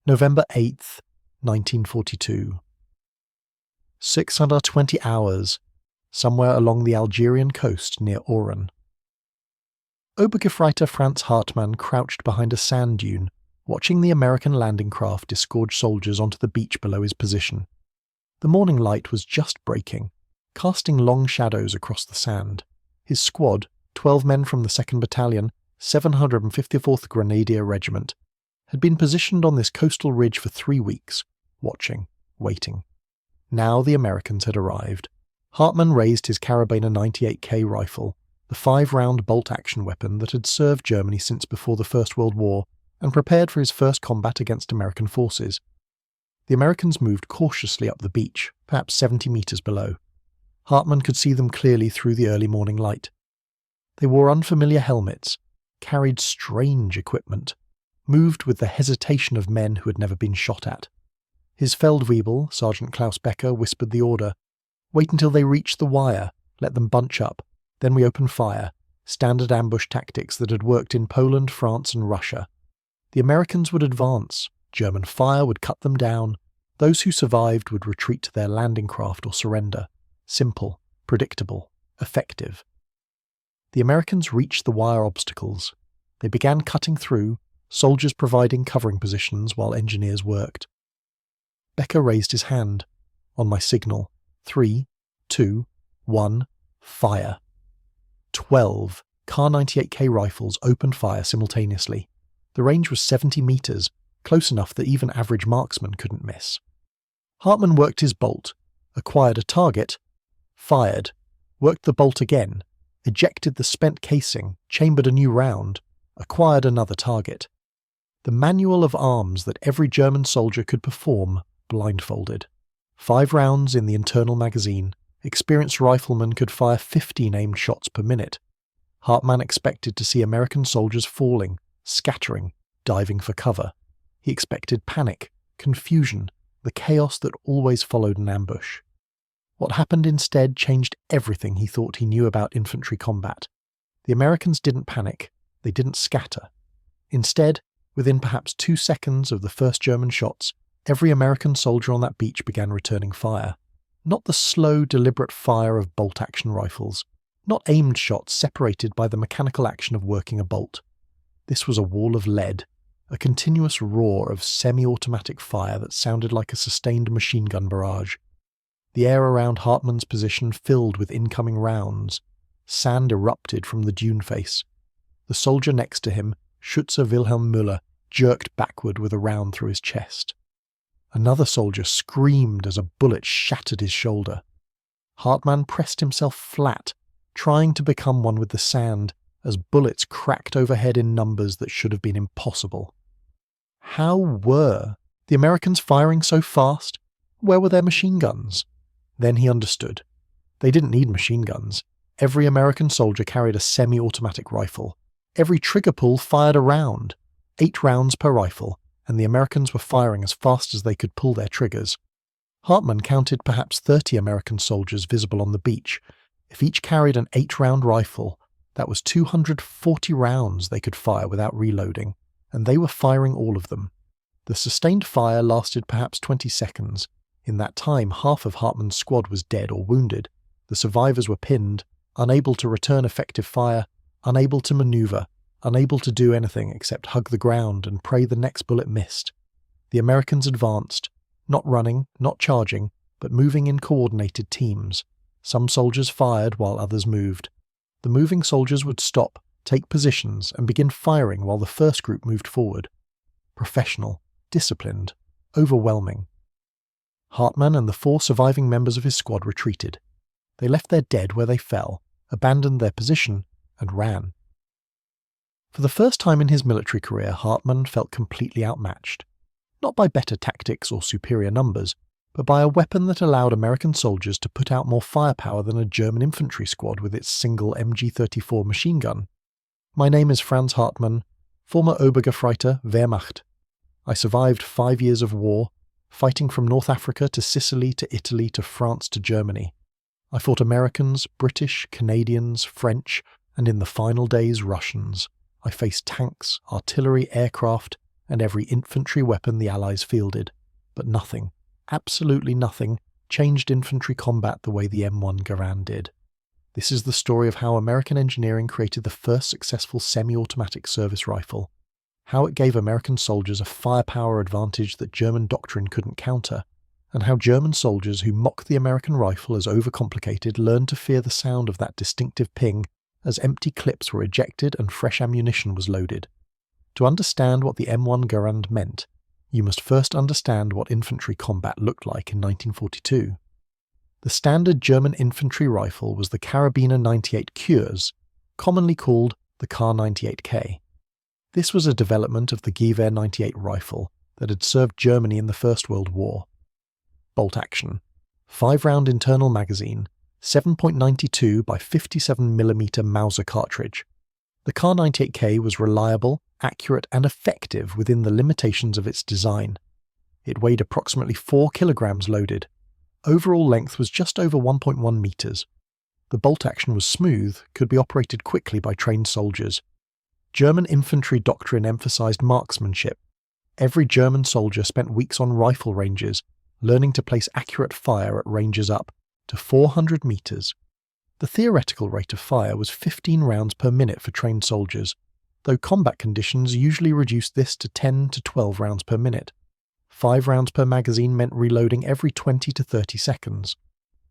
November 8th, 1942. 620 hours, somewhere along the Algerian coast near Oran. Obergefreiter Franz Hartmann crouched behind a sand dune, watching the American landing craft disgorge soldiers onto the beach below his position. The morning light was just breaking, casting long shadows across the sand. His squad, 12 men from the 2nd Battalion, 754th Grenadier Regiment, had been positioned on this coastal ridge for 3 weeks, watching, waiting. Now the Americans had arrived. Hartmann raised his Carabiner 98K rifle, the 5-round bolt-action weapon that had served Germany since before the First World War, and prepared for his first combat against American forces. The Americans moved cautiously up the beach, perhaps 70 meters below. Hartmann could see them clearly through the early morning light. They wore unfamiliar helmets, carried strange equipment, moved with the hesitation of men who had never been shot at. His Feldwebel, Sergeant Klaus Becker, whispered the order. Wait until they reach the wire, let them bunch up, then we open fire, standard ambush tactics that had worked in Poland, France and Russia. The Americans would advance, German fire would cut them down, those who survived would retreat to their landing craft or surrender. Simple, predictable, effective. The Americans reached the wire obstacles. They began cutting through, soldiers providing covering positions while engineers worked. Becker raised his hand. On my signal, 3, 2, 1, fire. 12 Kar-98K rifles opened fire simultaneously. The range was 70 meters, close enough that even average marksmen couldn't miss. Hartmann worked his bolt, acquired a target, fired, worked the bolt again, ejected the spent casing, chambered a new round, acquired another target. The manual of arms that every German soldier could perform, blindfolded. 5 rounds in the internal magazine, experienced riflemen could fire 15 aimed shots per minute. Hartmann expected to see American soldiers falling, scattering, diving for cover. He expected panic, confusion, the chaos that always followed an ambush. What happened instead changed everything he thought he knew about infantry combat. The Americans didn't panic, they didn't scatter. Instead, within perhaps 2 seconds of the first German shots, every American soldier on that beach began returning fire. Not the slow, deliberate fire of bolt-action rifles, not aimed shots separated by the mechanical action of working a bolt. This was a wall of lead, a continuous roar of semi-automatic fire that sounded like a sustained machine gun barrage. The air around Hartmann's position filled with incoming rounds. Sand erupted from the dune face. The soldier next to him, Schütze Wilhelm Müller, jerked backward with a round through his chest. Another soldier screamed as a bullet shattered his shoulder. Hartmann pressed himself flat, trying to become one with the sand, as bullets cracked overhead in numbers that should have been impossible. How were the Americans firing so fast? Where were their machine guns? Then he understood. They didn't need machine guns. Every American soldier carried a semi-automatic rifle. Every trigger pull fired a round, 8 rounds per rifle, and the Americans were firing as fast as they could pull their triggers. Hartmann counted perhaps 30 American soldiers visible on the beach. If each carried an 8-round rifle, that was 240 rounds they could fire without reloading, and they were firing all of them. The sustained fire lasted perhaps 20 seconds. In that time, half of Hartmann's squad was dead or wounded. The survivors were pinned, unable to return effective fire, unable to maneuver, unable to do anything except hug the ground and pray the next bullet missed. The Americans advanced, not running, not charging, but moving in coordinated teams. Some soldiers fired while others moved. The moving soldiers would stop, take positions, and begin firing while the first group moved forward. Professional, disciplined, overwhelming. Hartmann and the 4 surviving members of his squad retreated. They left their dead where they fell, abandoned their position, and ran. For the first time in his military career, Hartmann felt completely outmatched. Not by better tactics or superior numbers, but by a weapon that allowed American soldiers to put out more firepower than a German infantry squad with its single MG-34 machine gun. My name is Franz Hartmann, former Obergefreiter Wehrmacht. I survived 5 years of war, fighting from North Africa to Sicily to Italy to France to Germany. I fought Americans, British, Canadians, French, and in the final days Russians. I faced tanks, artillery, aircraft, and every infantry weapon the Allies fielded, but nothing, absolutely nothing, changed infantry combat the way the M1 Garand did. This is the story of how American engineering created the first successful semi-automatic service rifle, how it gave American soldiers a firepower advantage that German doctrine couldn't counter, and how German soldiers who mocked the American rifle as overcomplicated learned to fear the sound of that distinctive ping as empty clips were ejected and fresh ammunition was loaded. To understand what the M1 Garand meant, you must first understand what infantry combat looked like in 1942. The standard German infantry rifle was the Karabiner 98 Kurs, commonly called the Kar 98K. This was a development of the Gewehr 98 rifle that had served Germany in the First World War. Bolt action, 5-round internal magazine, 7.92 by 57mm Mauser cartridge. The Kar 98K was reliable, accurate and effective within the limitations of its design. It weighed approximately 4 kilograms loaded. Overall length was just over 1.1 meters. The bolt action was smooth, could be operated quickly by trained soldiers. German infantry doctrine emphasized marksmanship. Every German soldier spent weeks on rifle ranges, learning to place accurate fire at ranges up to 400 meters. The theoretical rate of fire was 15 rounds per minute for trained soldiers, though combat conditions usually reduced this to 10 to 12 rounds per minute. 5 rounds per magazine meant reloading every 20 to 30 seconds.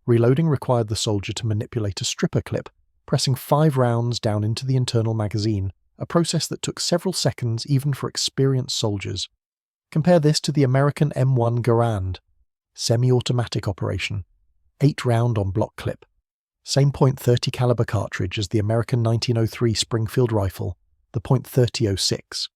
Reloading required the soldier to manipulate a stripper clip, pressing 5 rounds down into the internal magazine, a process that took several seconds even for experienced soldiers. Compare this to the American M1 Garand, semi-automatic operation, 8-round on block clip. Same .30 caliber cartridge as the American 1903 Springfield rifle, the .3006.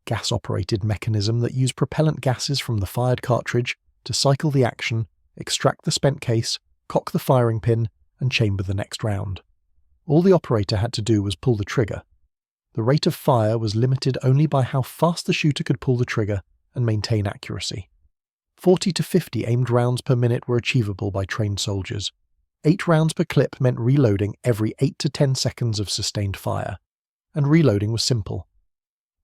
Gas-operated mechanism that used propellant gases from the fired cartridge to cycle the action, extract the spent case, cock the firing pin, and chamber the next round. All the operator had to do was pull the trigger. The rate of fire was limited only by how fast the shooter could pull the trigger and maintain accuracy. 40 to 50 aimed rounds per minute were achievable by trained soldiers. 8 rounds per clip meant reloading every 8 to 10 seconds of sustained fire, and reloading was simple.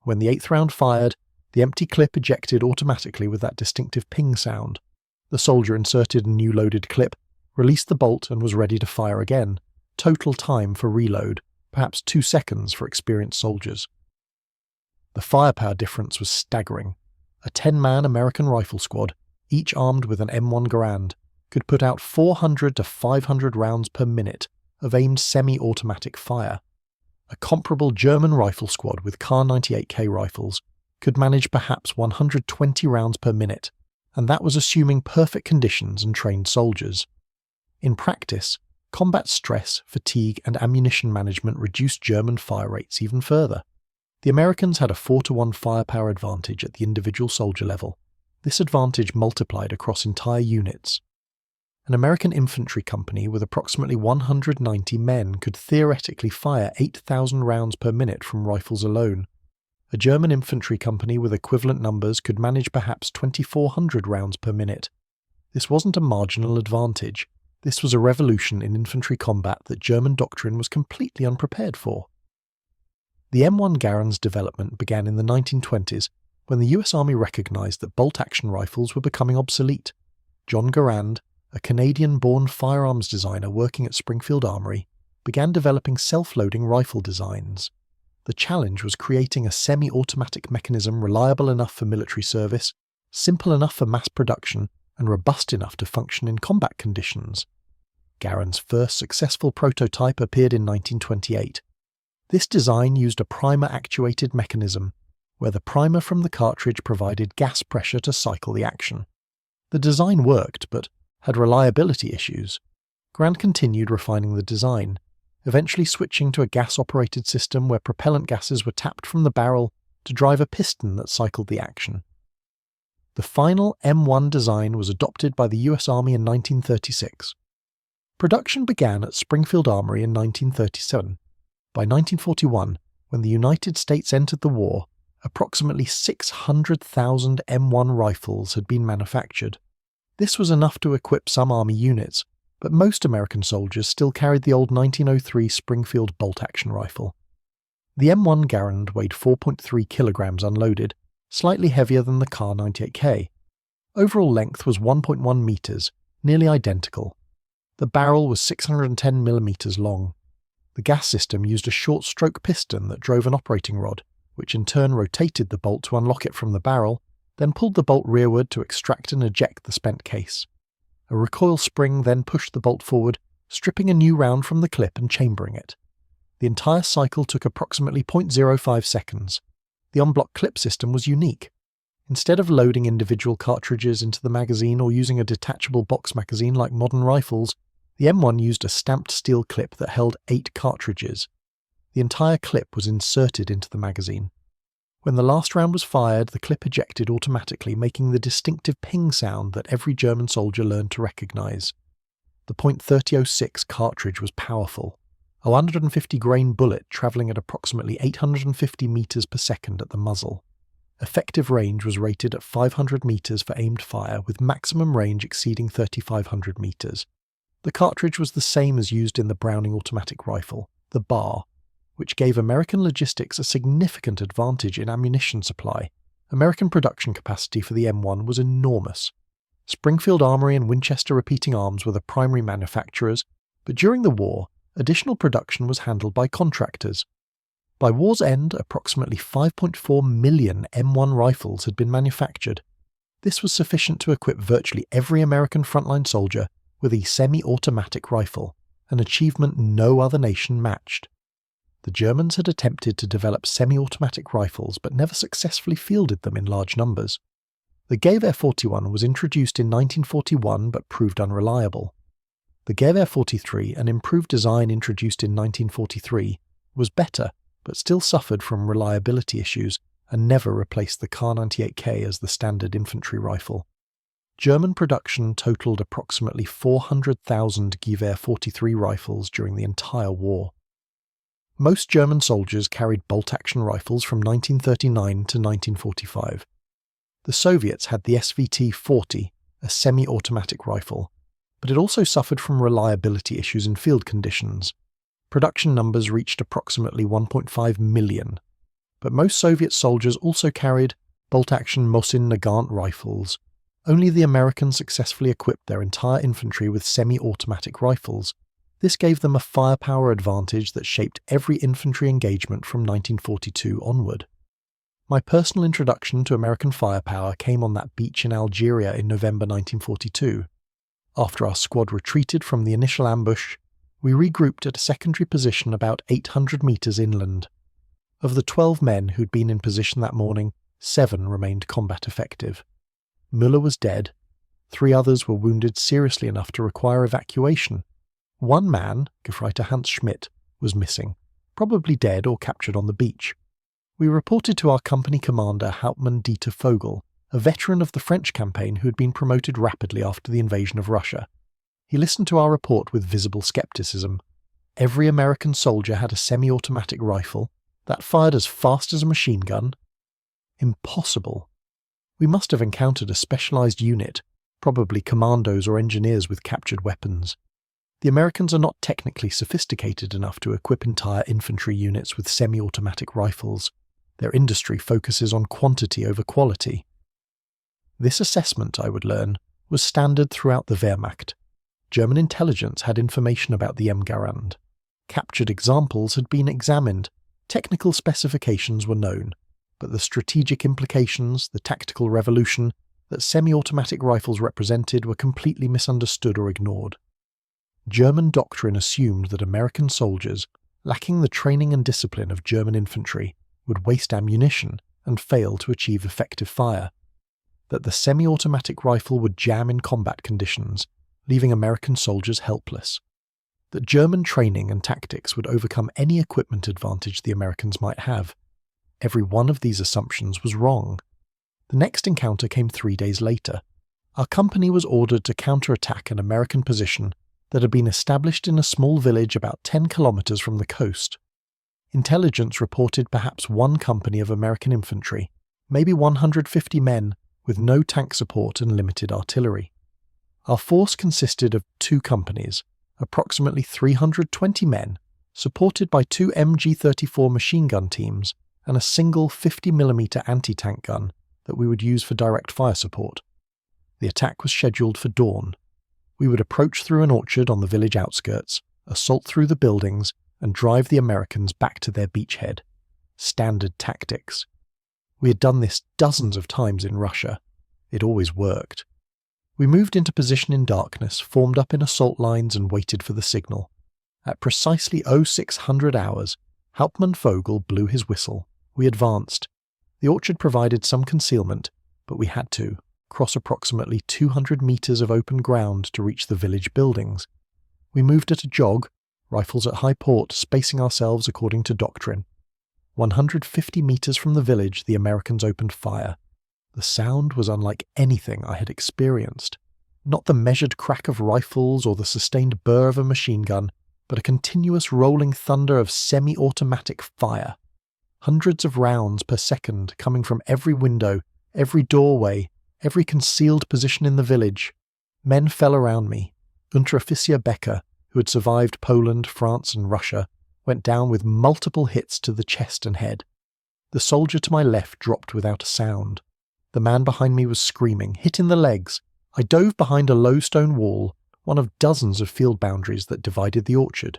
When the 8th round fired, the empty clip ejected automatically with that distinctive ping sound. The soldier inserted a new loaded clip, released the bolt and was ready to fire again. Total time for reload, perhaps 2 seconds for experienced soldiers. The firepower difference was staggering. A 10-man American rifle squad, each armed with an M1 Garand, could put out 400 to 500 rounds per minute of aimed semi-automatic fire. A comparable German rifle squad with Kar 98K rifles could manage perhaps 120 rounds per minute, and that was assuming perfect conditions and trained soldiers. In practice, combat stress, fatigue, and ammunition management reduced German fire rates even further. The Americans had a 4-to-1 firepower advantage at the individual soldier level. This advantage multiplied across entire units. An American infantry company with approximately 190 men could theoretically fire 8,000 rounds per minute from rifles alone. A German infantry company with equivalent numbers could manage perhaps 2,400 rounds per minute. This wasn't a marginal advantage. This was a revolution in infantry combat that German doctrine was completely unprepared for. The M1 Garand's development began in the 1920s when the US Army recognized that bolt-action rifles were becoming obsolete. John Garand, a Canadian-born firearms designer working at Springfield Armory, began developing self-loading rifle designs. The challenge was creating a semi-automatic mechanism reliable enough for military service, simple enough for mass production, and robust enough to function in combat conditions. Garand's first successful prototype appeared in 1928. This design used a primer-actuated mechanism, where the primer from the cartridge provided gas pressure to cycle the action. The design worked, but had reliability issues. Garand continued refining the design, eventually switching to a gas-operated system where propellant gases were tapped from the barrel to drive a piston that cycled the action. The final M1 design was adopted by the US Army in 1936. Production began at Springfield Armory in 1937. By 1941, when the United States entered the war, approximately 600,000 M1 rifles had been manufactured. This was enough to equip some Army units, but most American soldiers still carried the old 1903 Springfield bolt-action rifle. The M1 Garand weighed 4.3 kilograms unloaded, slightly heavier than the Kar-98K. Overall length was 1.1 meters, nearly identical. The barrel was 610 millimeters long. The gas system used a short-stroke piston that drove an operating rod, which in turn rotated the bolt to unlock it from the barrel, then pulled the bolt rearward to extract and eject the spent case. A recoil spring then pushed the bolt forward, stripping a new round from the clip and chambering it. The entire cycle took approximately 0.05 seconds. The on-block clip system was unique. Instead of loading individual cartridges into the magazine or using a detachable box magazine like modern rifles, the M1 used a stamped steel clip that held 8 cartridges. The entire clip was inserted into the magazine. When the last round was fired, the clip ejected automatically, making the distinctive ping sound that every German soldier learned to recognize. The .3006 cartridge was powerful, a 150-grain bullet travelling at approximately 850 meters per second at the muzzle. Effective range was rated at 500 meters for aimed fire, with maximum range exceeding 3,500 meters. The cartridge was the same as used in the Browning automatic rifle, the bar, which gave American logistics a significant advantage in ammunition supply. American production capacity for the M1 was enormous. Springfield Armory and Winchester Repeating Arms were the primary manufacturers, but during the war, additional production was handled by contractors. By war's end, approximately 5.4 million M1 rifles had been manufactured. This was sufficient to equip virtually every American frontline soldier with a semi-automatic rifle, an achievement no other nation matched. The Germans had attempted to develop semi-automatic rifles but never successfully fielded them in large numbers. The Gewehr 41 was introduced in 1941 but proved unreliable. The Gewehr 43, an improved design introduced in 1943, was better but still suffered from reliability issues and never replaced the Kar-98K as the standard infantry rifle. German production totaled approximately 400,000 Gewehr 43 rifles during the entire war. Most German soldiers carried bolt-action rifles from 1939 to 1945. The Soviets had the SVT-40, a semi-automatic rifle, but it also suffered from reliability issues in field conditions. Production numbers reached approximately 1.5 million, but most Soviet soldiers also carried bolt-action Mosin Nagant rifles. Only the Americans successfully equipped their entire infantry with semi-automatic rifles. This gave them a firepower advantage that shaped every infantry engagement from 1942 onward. My personal introduction to American firepower came on that beach in Algeria in November 1942. After our squad retreated from the initial ambush, we regrouped at a secondary position about 800 meters inland. Of the 12 men who'd been in position that morning, 7 remained combat effective. Müller was dead. 3 others were wounded seriously enough to require evacuation. One man, Gefreiter Hans Schmidt, was missing, probably dead or captured on the beach. We reported to our company commander Hauptmann Dieter Vogel, a veteran of the French campaign who had been promoted rapidly after the invasion of Russia. He listened to our report with visible skepticism. Every American soldier had a semi-automatic rifle that fired as fast as a machine gun? Impossible. We must have encountered a specialized unit, probably commandos or engineers with captured weapons. The Americans are not technically sophisticated enough to equip entire infantry units with semi-automatic rifles. Their industry focuses on quantity over quality. This assessment, I would learn, was standard throughout the Wehrmacht. German intelligence had information about the M Garand. Captured examples had been examined. Technical specifications were known, but the strategic implications, the tactical revolution that semi-automatic rifles represented were completely misunderstood or ignored. German doctrine assumed that American soldiers, lacking the training and discipline of German infantry, would waste ammunition and fail to achieve effective fire. That the semi-automatic rifle would jam in combat conditions, leaving American soldiers helpless. That German training and tactics would overcome any equipment advantage the Americans might have. Every one of these assumptions was wrong. The next encounter came 3 days later. Our company was ordered to counterattack an American position that had been established in a small village about 10 kilometers from the coast. Intelligence reported perhaps 1 company of American infantry, maybe 150 men, with no tank support and limited artillery. Our force consisted of 2 companies, approximately 320 men, supported by 2 MG-34 machine gun teams and a single 50mm anti-tank gun that we would use for direct fire support. The attack was scheduled for dawn. We would approach through an orchard on the village outskirts, assault through the buildings, and drive the Americans back to their beachhead. Standard tactics. We had done this dozens of times in Russia. It always worked. We moved into position in darkness, formed up in assault lines, and waited for the signal. At precisely 0600 hours, Hauptmann Vogel blew his whistle. We advanced. The orchard provided some concealment, but we had to cross approximately 200 meters of open ground to reach the village buildings. We moved at a jog, rifles at high port, spacing ourselves according to doctrine. 150 meters from the village, the Americans opened fire. The sound was unlike anything I had experienced. Not the measured crack of rifles or the sustained burr of a machine gun, but a continuous rolling thunder of semi-automatic fire. Hundreds of rounds per second coming from every window, every doorway, every concealed position in the village. Men fell around me. Unteroffizier Becker, who had survived Poland, France and Russia, went down with multiple hits to the chest and head. The soldier to my left dropped without a sound. The man behind me was screaming, hit in the legs. I dove behind a low stone wall, one of dozens of field boundaries that divided the orchard.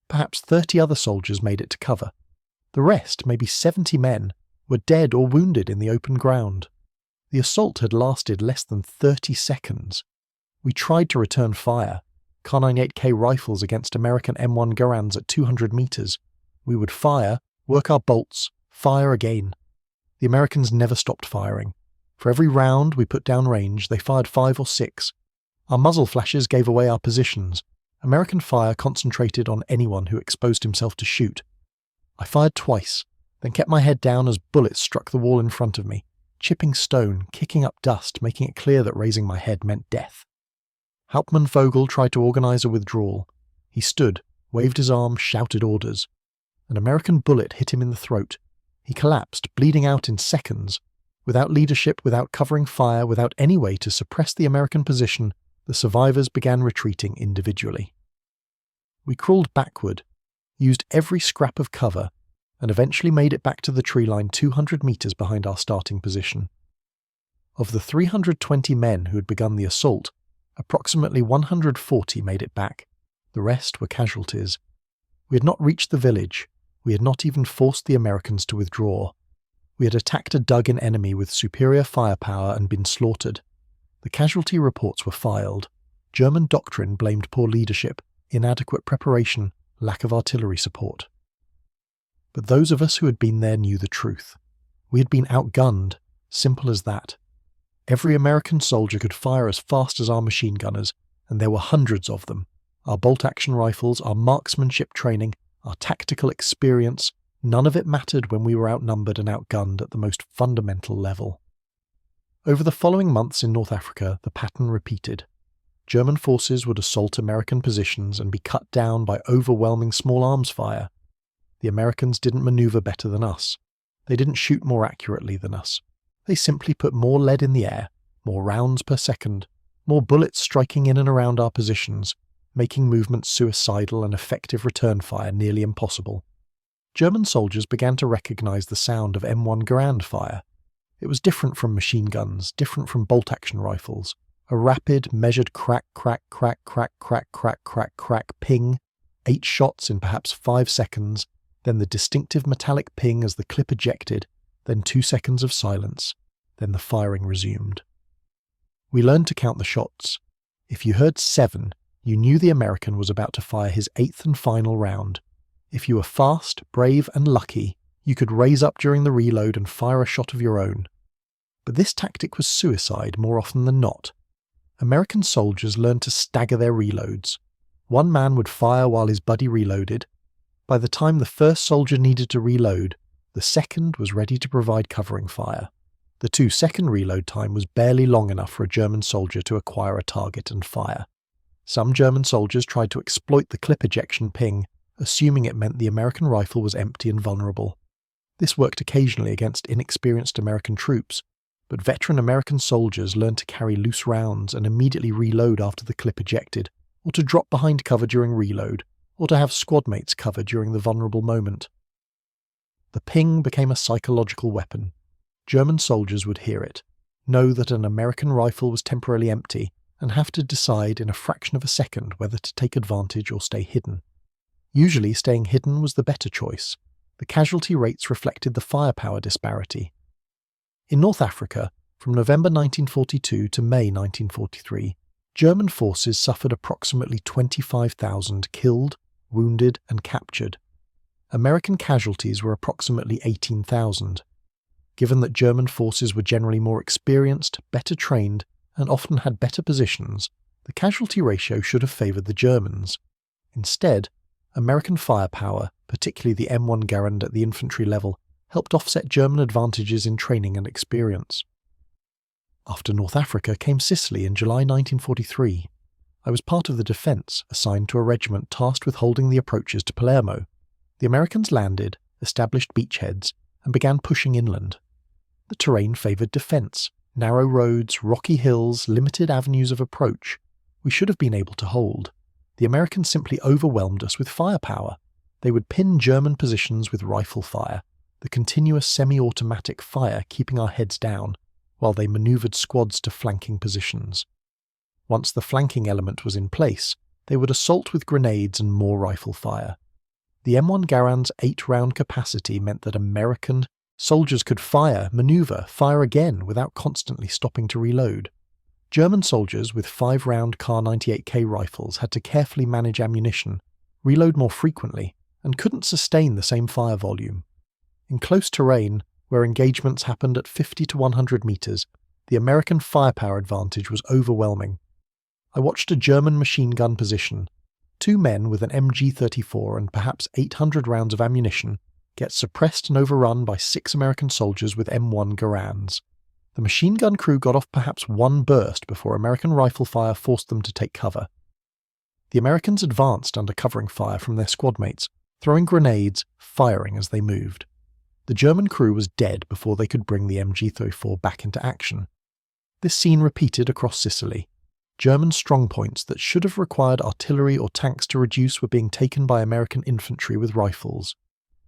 Perhaps 30 other soldiers made it to cover. The rest, maybe 70 men, were dead or wounded in the open ground. The assault had lasted less than 30 seconds. We tried to return fire. Kar-98K rifles against American M1 Garands at 200 meters. We would fire, work our bolts, fire again. The Americans never stopped firing. For every round we put down range, they fired 5 or 6. Our muzzle flashes gave away our positions. American fire concentrated on anyone who exposed himself to shoot. I fired twice, then kept my head down as bullets struck the wall in front of me, chipping stone, kicking up dust, making it clear that raising my head meant death. Hauptmann Vogel tried to organize a withdrawal. He stood, waved his arm, shouted orders. An American bullet hit him in the throat. He collapsed, bleeding out in seconds. Without leadership, without covering fire, without any way to suppress the American position, the survivors began retreating individually. We crawled backward, used every scrap of cover, and eventually made it back to the tree line 200 meters behind our starting position. Of the 320 men who had begun the assault, approximately 140 made it back. The rest were casualties. We had not reached the village. We had not even forced the Americans to withdraw. We had attacked a dug-in enemy with superior firepower and been slaughtered. The casualty reports were filed. German doctrine blamed poor leadership, inadequate preparation, lack of artillery support. But those of us who had been there knew the truth. We had been outgunned, simple as that. Every American soldier could fire as fast as our machine gunners, and there were hundreds of them. Our bolt-action rifles, our marksmanship training, our tactical experience, none of it mattered when we were outnumbered and outgunned at the most fundamental level. Over the following months in North Africa, the pattern repeated. German forces would assault American positions and be cut down by overwhelming small arms fire. The Americans didn't maneuver better than us. They didn't shoot more accurately than us. They simply put more lead in the air, more rounds per second, more bullets striking in and around our positions, making movement suicidal and effective return fire nearly impossible. German soldiers began to recognize the sound of M1 Garand fire. It was different from machine guns, different from bolt-action rifles. A rapid, measured crack, crack, crack, crack, crack, crack, crack, crack, ping, 8 shots in perhaps 5 seconds, then the distinctive metallic ping as the clip ejected, then 2 seconds of silence, then the firing resumed. We learned to count the shots. If you heard 7, you knew the American was about to fire his 8th and final round. If you were fast, brave, and lucky, you could raise up during the reload and fire a shot of your own. But this tactic was suicide more often than not. American soldiers learned to stagger their reloads. One man would fire while his buddy reloaded. By the time the first soldier needed to reload, the second was ready to provide covering fire. The 2-second reload time was barely long enough for a German soldier to acquire a target and fire. Some German soldiers tried to exploit the clip ejection ping, assuming it meant the American rifle was empty and vulnerable. This worked occasionally against inexperienced American troops, but veteran American soldiers learned to carry loose rounds and immediately reload after the clip ejected, or to drop behind cover during reload, or to have squad mates cover during the vulnerable moment. The ping became a psychological weapon. German soldiers would hear it, know that an American rifle was temporarily empty, and have to decide in a fraction of a second whether to take advantage or stay hidden. Usually staying hidden was the better choice. The casualty rates reflected the firepower disparity. In North Africa, from November 1942 to May 1943, German forces suffered approximately 25,000 killed, wounded, and captured. American casualties were approximately 18,000. Given that German forces were generally more experienced, better trained, and often had better positions, the casualty ratio should have favoured the Germans. Instead, American firepower, particularly the M1 Garand at the infantry level, helped offset German advantages in training and experience. After North Africa came Sicily in July 1943. I was part of the defence, assigned to a regiment tasked with holding the approaches to Palermo. The Americans landed, established beachheads, and began pushing inland. The terrain favoured defence. Narrow roads, rocky hills, limited avenues of approach. We should have been able to hold. The Americans simply overwhelmed us with firepower. They would pin German positions with rifle fire, the continuous semi-automatic fire keeping our heads down, while they manoeuvred squads to flanking positions. Once the flanking element was in place, they would assault with grenades and more rifle fire. The M1 Garand's 8-round capacity meant that American soldiers could fire, manoeuvre, fire again without constantly stopping to reload. German soldiers with 5-round Kar 98K rifles had to carefully manage ammunition, reload more frequently, and couldn't sustain the same fire volume. In close terrain, where engagements happened at 50 to 100 metres, the American firepower advantage was overwhelming. I watched a German machine gun position. 2 men with an MG-34 and perhaps 800 rounds of ammunition get suppressed and overrun by 6 American soldiers with M1 Garands. The machine gun crew got off perhaps one burst before American rifle fire forced them to take cover. The Americans advanced under covering fire from their squad mates, throwing grenades, firing as they moved. The German crew was dead before they could bring the MG-34 back into action. This scene repeated across Sicily. German strongpoints that should have required artillery or tanks to reduce were being taken by American infantry with rifles.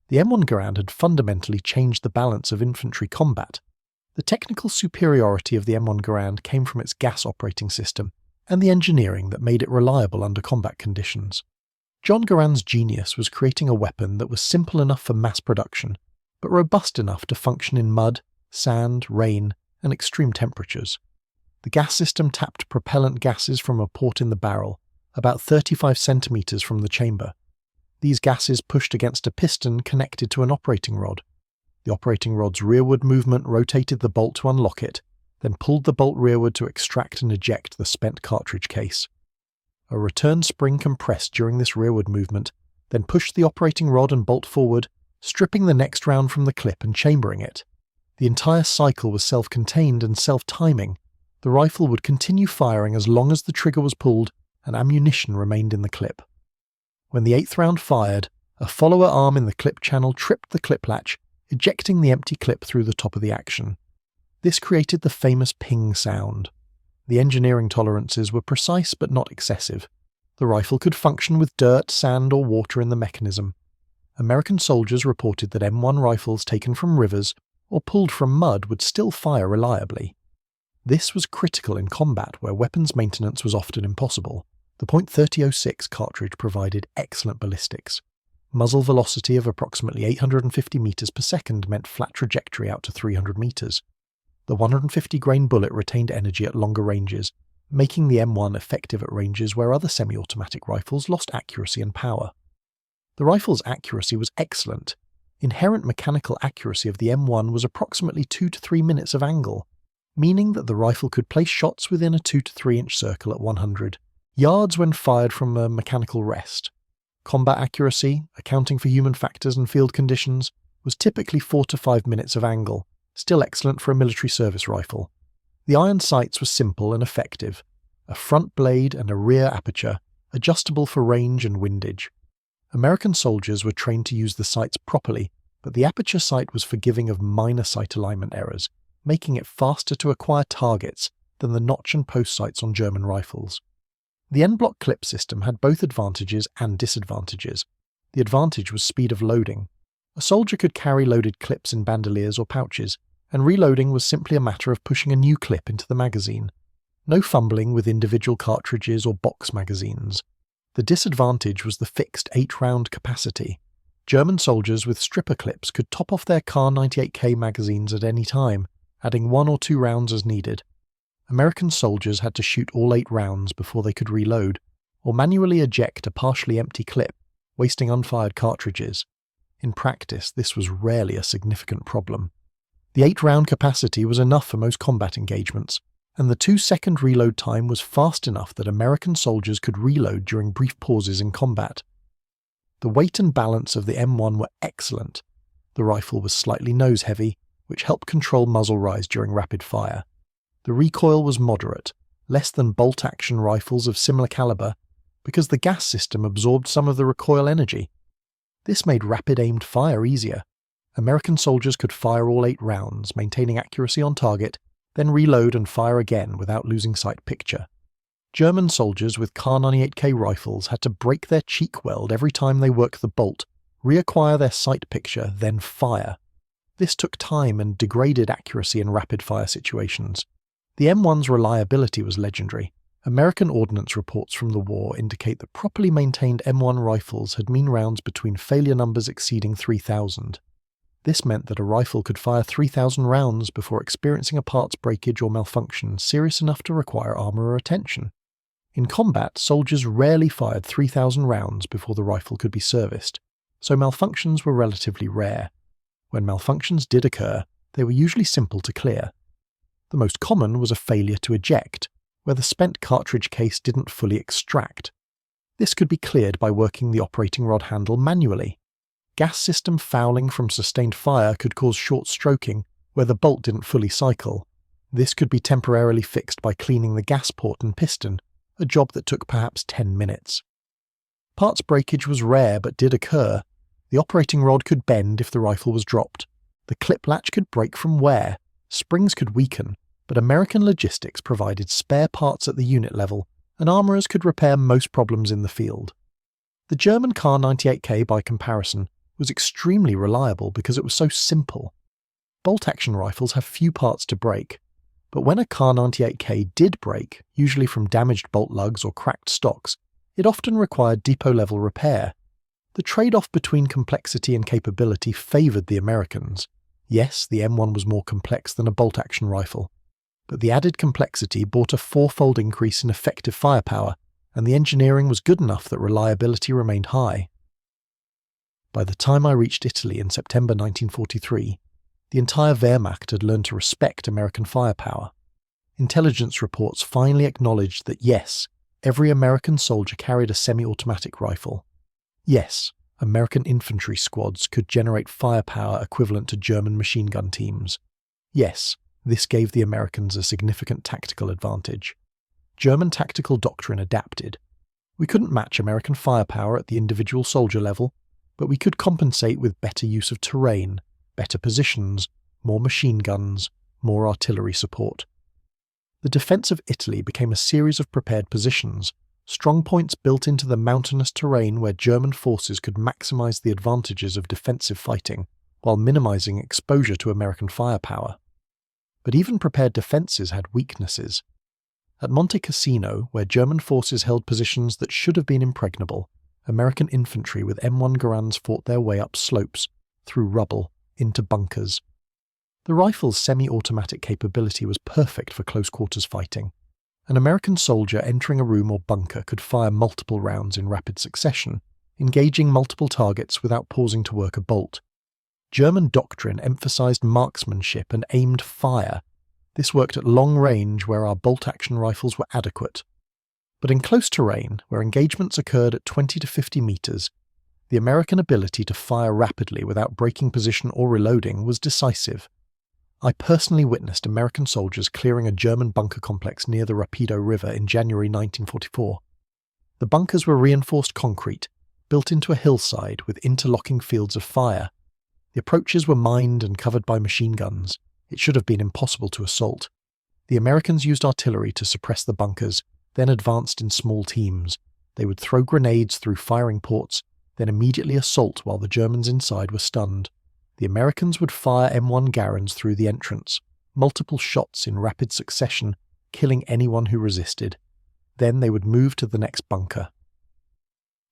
The M1 Garand had fundamentally changed the balance of infantry combat. The technical superiority of the M1 Garand came from its gas operating system and the engineering that made it reliable under combat conditions. John Garand's genius was creating a weapon that was simple enough for mass production, but robust enough to function in mud, sand, rain, and extreme temperatures. The gas system tapped propellant gases from a port in the barrel, about 35 centimetres from the chamber. These gases pushed against a piston connected to an operating rod. The operating rod's rearward movement rotated the bolt to unlock it, then pulled the bolt rearward to extract and eject the spent cartridge case. A return spring compressed during this rearward movement, then pushed the operating rod and bolt forward, stripping the next round from the clip and chambering it. The entire cycle was self-contained and self-timing. The rifle would continue firing as long as the trigger was pulled and ammunition remained in the clip. When the 8th round fired, a follower arm in the clip channel tripped the clip latch, ejecting the empty clip through the top of the action. This created the famous ping sound. The engineering tolerances were precise but not excessive. The rifle could function with dirt, sand, or water in the mechanism. American soldiers reported that M1 rifles taken from rivers or pulled from mud would still fire reliably. This was critical in combat where weapons maintenance was often impossible. The .3006 cartridge provided excellent ballistics. Muzzle velocity of approximately 850 meters per second meant flat trajectory out to 300 meters. The 150 grain bullet retained energy at longer ranges, making the M1 effective at ranges where other semi-automatic rifles lost accuracy and power. The rifle's accuracy was excellent. Inherent mechanical accuracy of the M1 was approximately 2 to 3 minutes of angle, meaning that the rifle could place shots within a 2 to 3 inch circle at 100 yards when fired from a mechanical rest. Combat accuracy, accounting for human factors and field conditions, was typically 4 to 5 minutes of angle, still excellent for a military service rifle. The iron sights were simple and effective, a front blade and a rear aperture, adjustable for range and windage. American soldiers were trained to use the sights properly, but the aperture sight was forgiving of minor sight alignment errors, making it faster to acquire targets than the notch and post sights on German rifles. The en-bloc clip system had both advantages and disadvantages. The advantage was speed of loading. A soldier could carry loaded clips in bandoliers or pouches, and reloading was simply a matter of pushing a new clip into the magazine. No fumbling with individual cartridges or box magazines. The disadvantage was the fixed 8-round capacity. German soldiers with stripper clips could top off their Kar 98K magazines at any time, adding 1 or 2 rounds as needed. American soldiers had to shoot all 8 rounds before they could reload, or manually eject a partially empty clip, wasting unfired cartridges. In practice, this was rarely a significant problem. The 8-round capacity was enough for most combat engagements, and the 2-second reload time was fast enough that American soldiers could reload during brief pauses in combat. The weight and balance of the M1 were excellent. The rifle was slightly nose-heavy, which helped control muzzle rise during rapid fire. The recoil was moderate, less than bolt-action rifles of similar caliber, because the gas system absorbed some of the recoil energy. This made rapid-aimed fire easier. American soldiers could fire all 8 rounds, maintaining accuracy on target, then reload and fire again without losing sight picture. German soldiers with Kar 98K rifles had to break their cheek weld every time they worked the bolt, reacquire their sight picture, then fire. This took time and degraded accuracy in rapid-fire situations. The M1's reliability was legendary. American ordnance reports from the war indicate that properly maintained M1 rifles had mean rounds between failure numbers exceeding 3,000. This meant that a rifle could fire 3,000 rounds before experiencing a parts breakage or malfunction serious enough to require armourer attention. In combat, soldiers rarely fired 3,000 rounds before the rifle could be serviced, so malfunctions were relatively rare. When malfunctions did occur, they were usually simple to clear. The most common was a failure to eject, where the spent cartridge case didn't fully extract. This could be cleared by working the operating rod handle manually. Gas system fouling from sustained fire could cause short stroking, where the bolt didn't fully cycle. This could be temporarily fixed by cleaning the gas port and piston, a job that took perhaps 10 minutes. Parts breakage was rare but did occur. The operating rod could bend if the rifle was dropped. The clip latch could break from wear. Springs could weaken, but American logistics provided spare parts at the unit level, and armourers could repair most problems in the field. The German Kar 98K, by comparison, was extremely reliable because it was so simple. Bolt-action rifles have few parts to break, but when a Kar 98K did break, usually from damaged bolt lugs or cracked stocks, it often required depot-level repair. The trade-off between complexity and capability favoured the Americans. Yes, the M1 was more complex than a bolt-action rifle, but the added complexity brought a 4-fold increase in effective firepower, and the engineering was good enough that reliability remained high. By the time I reached Italy in September 1943, the entire Wehrmacht had learned to respect American firepower. Intelligence reports finally acknowledged that yes, every American soldier carried a semi-automatic rifle. Yes, American infantry squads could generate firepower equivalent to German machine gun teams. Yes, this gave the Americans a significant tactical advantage. German tactical doctrine adapted. We couldn't match American firepower at the individual soldier level, but we could compensate with better use of terrain, better positions, more machine guns, more artillery support. The defence of Italy became a series of prepared positions, strong points built into the mountainous terrain where German forces could maximise the advantages of defensive fighting, while minimising exposure to American firepower. But even prepared defences had weaknesses. At Monte Cassino, where German forces held positions that should have been impregnable, American infantry with M1 Garands fought their way up slopes, through rubble, into bunkers. The rifle's semi-automatic capability was perfect for close-quarters fighting. An American soldier entering a room or bunker could fire multiple rounds in rapid succession, engaging multiple targets without pausing to work a bolt. German doctrine emphasized marksmanship and aimed fire. This worked at long range where our bolt-action rifles were adequate. But in close terrain, where engagements occurred at 20 to 50 meters, the American ability to fire rapidly without breaking position or reloading was decisive. I personally witnessed American soldiers clearing a German bunker complex near the Rapido River in January 1944. The bunkers were reinforced concrete, built into a hillside with interlocking fields of fire. The approaches were mined and covered by machine guns. It should have been impossible to assault. The Americans used artillery to suppress the bunkers, then advanced in small teams. They would throw grenades through firing ports, then immediately assault while the Germans inside were stunned. The Americans would fire M1 Garands through the entrance, multiple shots in rapid succession, killing anyone who resisted. Then they would move to the next bunker.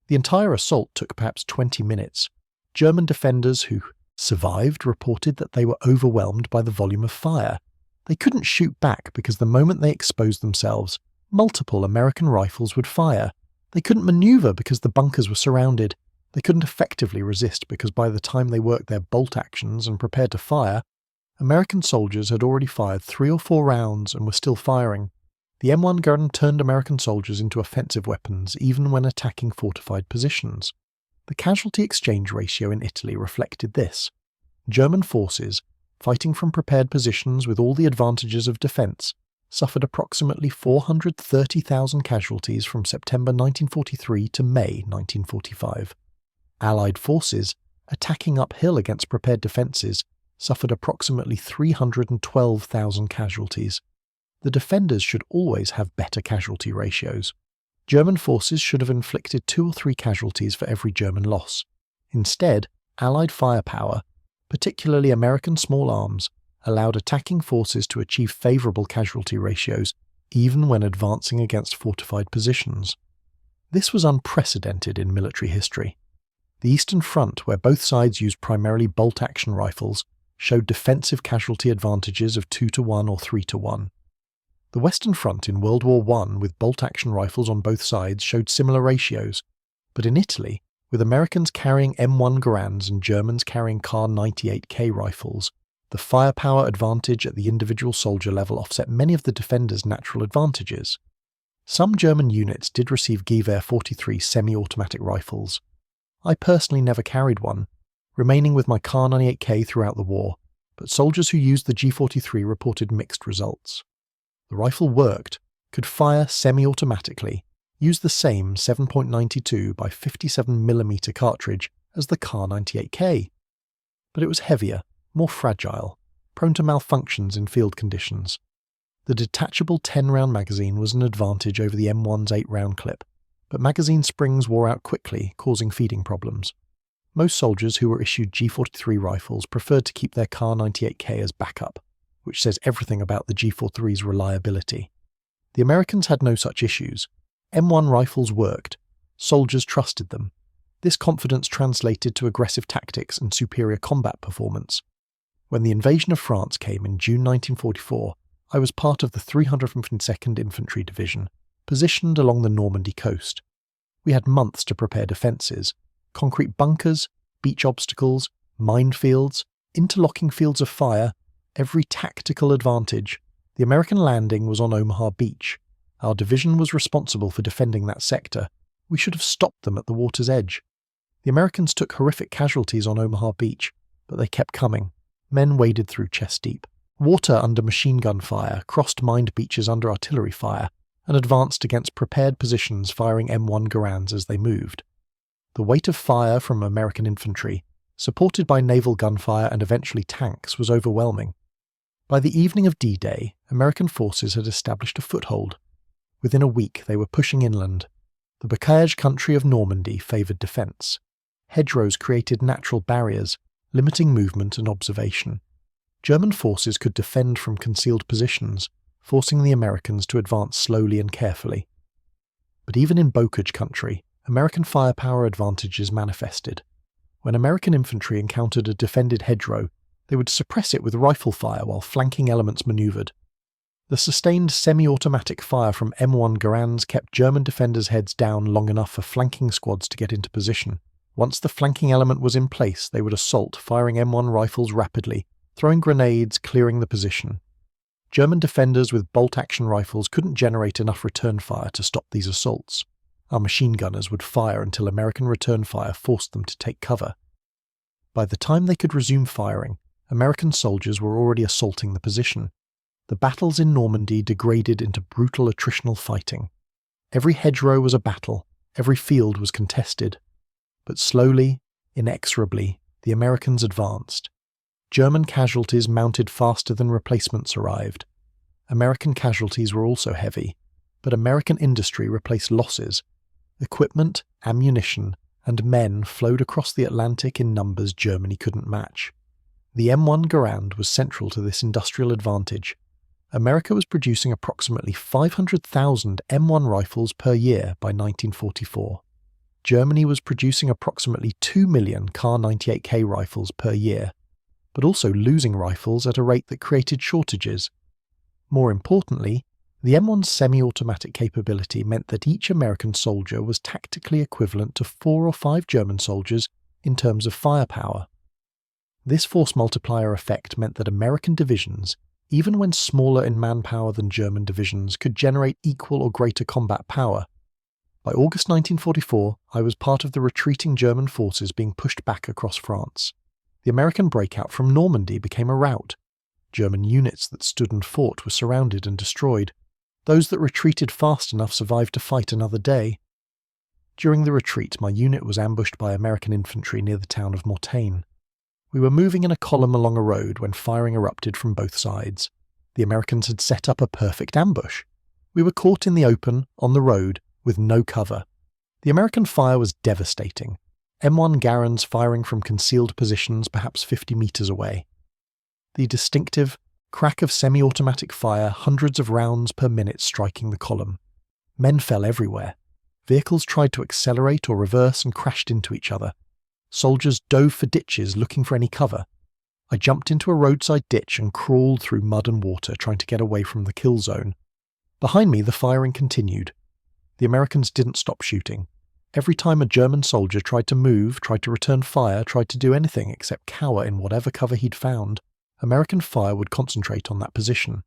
The entire assault took perhaps 20 minutes. German defenders who survived reported that they were overwhelmed by the volume of fire. They couldn't shoot back because the moment they exposed themselves, multiple American rifles would fire. They couldn't maneuver because the bunkers were surrounded. They couldn't effectively resist because by the time they worked their bolt actions and prepared to fire, American soldiers had already fired 3 or 4 rounds and were still firing. The M1 Garand turned American soldiers into offensive weapons even when attacking fortified positions. The casualty exchange ratio in Italy reflected this. German forces, fighting from prepared positions with all the advantages of defence, suffered approximately 430,000 casualties from September 1943 to May 1945. Allied forces, attacking uphill against prepared defences, suffered approximately 312,000 casualties. The defenders should always have better casualty ratios. German forces should have inflicted 2 or 3 casualties for every German loss. Instead, Allied firepower, particularly American small arms, allowed attacking forces to achieve favourable casualty ratios even when advancing against fortified positions. This was unprecedented in military history. The Eastern Front, where both sides used primarily bolt-action rifles, showed defensive casualty advantages of 2-to-1 or 3-to-1. The Western Front in World War I, with bolt-action rifles on both sides, showed similar ratios, but in Italy, with Americans carrying M1 Garands and Germans carrying Kar 98K rifles, the firepower advantage at the individual soldier level offset many of the defenders' natural advantages. Some German units did receive Gewehr 43 semi-automatic rifles. I personally never carried one, remaining with my Kar 98K throughout the war, but soldiers who used the G43 reported mixed results. The rifle worked, could fire semi-automatically, used the same 7.92 by 57mm cartridge as the Kar 98K, but it was heavier, more fragile, prone to malfunctions in field conditions. The detachable 10-round magazine was an advantage over the M1's 8-round clip, but magazine springs wore out quickly, causing feeding problems. Most soldiers who were issued G43 rifles preferred to keep their Kar 98K as backup, which says everything about the G43's reliability. The Americans had no such issues. M1 rifles worked. Soldiers trusted them. This confidence translated to aggressive tactics and superior combat performance. When the invasion of France came in June 1944, I was part of the 352nd Infantry Division, positioned along the Normandy coast. We had months to prepare defences: concrete bunkers, beach obstacles, minefields, interlocking fields of fire, every tactical advantage. The American landing was on Omaha Beach. Our division was responsible for defending that sector. We should have stopped them at the water's edge. The Americans took horrific casualties on Omaha Beach, but they kept coming. Men waded through chest deep. Water under machine gun fire, crossed mined beaches under artillery fire, and advanced against prepared positions firing M1 Garands as they moved. The weight of fire from American infantry, supported by naval gunfire and eventually tanks, was overwhelming. By the evening of D-Day, American forces had established a foothold. Within a week they were pushing inland. The bocage country of Normandy favoured defence. Hedgerows created natural barriers, limiting movement and observation. German forces could defend from concealed positions, forcing the Americans to advance slowly and carefully. But even in bocage country, American firepower advantages manifested. When American infantry encountered a defended hedgerow, they would suppress it with rifle fire while flanking elements manoeuvred. The sustained semi-automatic fire from M1 Garands kept German defenders' heads down long enough for flanking squads to get into position. Once the flanking element was in place, they would assault, firing M1 rifles rapidly, throwing grenades, clearing the position. German defenders with bolt-action rifles couldn't generate enough return fire to stop these assaults. Our machine gunners would fire until American return fire forced them to take cover. By the time they could resume firing, American soldiers were already assaulting the position. The battles in Normandy degraded into brutal attritional fighting. Every hedgerow was a battle, every field was contested. But slowly, inexorably, the Americans advanced. German casualties mounted faster than replacements arrived. American casualties were also heavy, but American industry replaced losses. Equipment, ammunition, and men flowed across the Atlantic in numbers Germany couldn't match. The M1 Garand was central to this industrial advantage. America was producing approximately 500,000 M1 rifles per year by 1944. Germany was producing approximately 2 million Kar 98K rifles per year, but also losing rifles at a rate that created shortages. More importantly, the M1's semi-automatic capability meant that each American soldier was tactically equivalent to 4 or 5 German soldiers in terms of firepower. This force multiplier effect meant that American divisions, even when smaller in manpower than German divisions, could generate equal or greater combat power. By August 1944, I was part of the retreating German forces being pushed back across France. The American breakout from Normandy became a rout. German units that stood and fought were surrounded and destroyed. Those that retreated fast enough survived to fight another day. During the retreat, my unit was ambushed by American infantry near the town of Mortagne. We were moving in a column along a road when firing erupted from both sides. The Americans had set up a perfect ambush. We were caught in the open, on the road, with no cover. The American fire was devastating. M1 Garands firing from concealed positions perhaps 50 metres away. The distinctive crack of semi-automatic fire, hundreds of rounds per minute striking the column. Men fell everywhere. Vehicles tried to accelerate or reverse and crashed into each other. Soldiers dove for ditches looking for any cover. I jumped into a roadside ditch and crawled through mud and water trying to get away from the kill zone. Behind me, the firing continued. The Americans didn't stop shooting. Every time a German soldier tried to move, tried to return fire, tried to do anything except cower in whatever cover he'd found, American fire would concentrate on that position.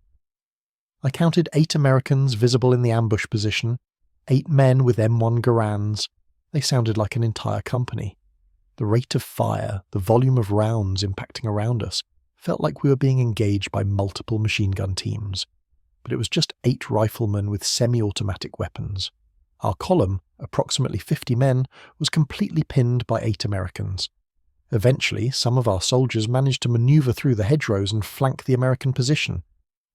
I counted 8 Americans visible in the ambush position, 8 men with M1 Garands. They sounded like an entire company. The rate of fire, the volume of rounds impacting around us, felt like we were being engaged by multiple machine gun teams. But it was just 8 riflemen with semi-automatic weapons. Our column, approximately 50 men, was completely pinned by 8 Americans. Eventually, some of our soldiers managed to maneuver through the hedgerows and flank the American position.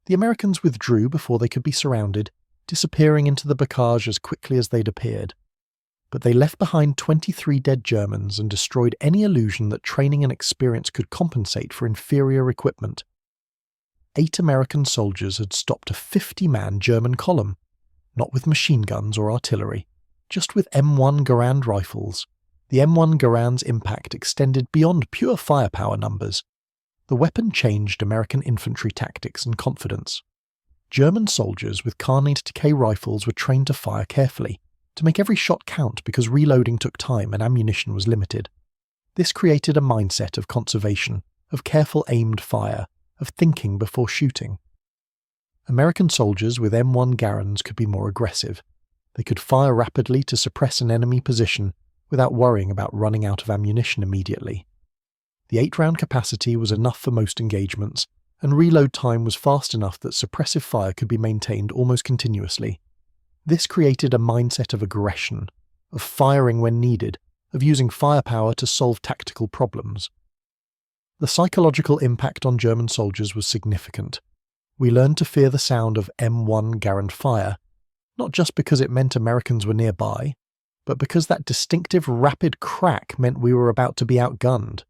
The Americans withdrew before they could be surrounded, disappearing into the bocage as quickly as they'd appeared. But they left behind 23 dead Germans and destroyed any illusion that training and experience could compensate for inferior equipment. 8 American soldiers had stopped a 50-man German column, not with machine guns or artillery, just with M1 Garand rifles. The M1 Garand's impact extended beyond pure firepower numbers. The weapon changed American infantry tactics and confidence. German soldiers with Kar 98K rifles were trained to fire carefully, to make every shot count because reloading took time and ammunition was limited. This created a mindset of conservation, of careful aimed fire, of thinking before shooting. American soldiers with M1 Garands could be more aggressive. They could fire rapidly to suppress an enemy position without worrying about running out of ammunition immediately. The 8-round capacity was enough for most engagements, and reload time was fast enough that suppressive fire could be maintained almost continuously. This created a mindset of aggression, of firing when needed, of using firepower to solve tactical problems. The psychological impact on German soldiers was significant. We learned to fear the sound of M1 Garand fire, not just because it meant Americans were nearby, but because that distinctive rapid crack meant we were about to be outgunned.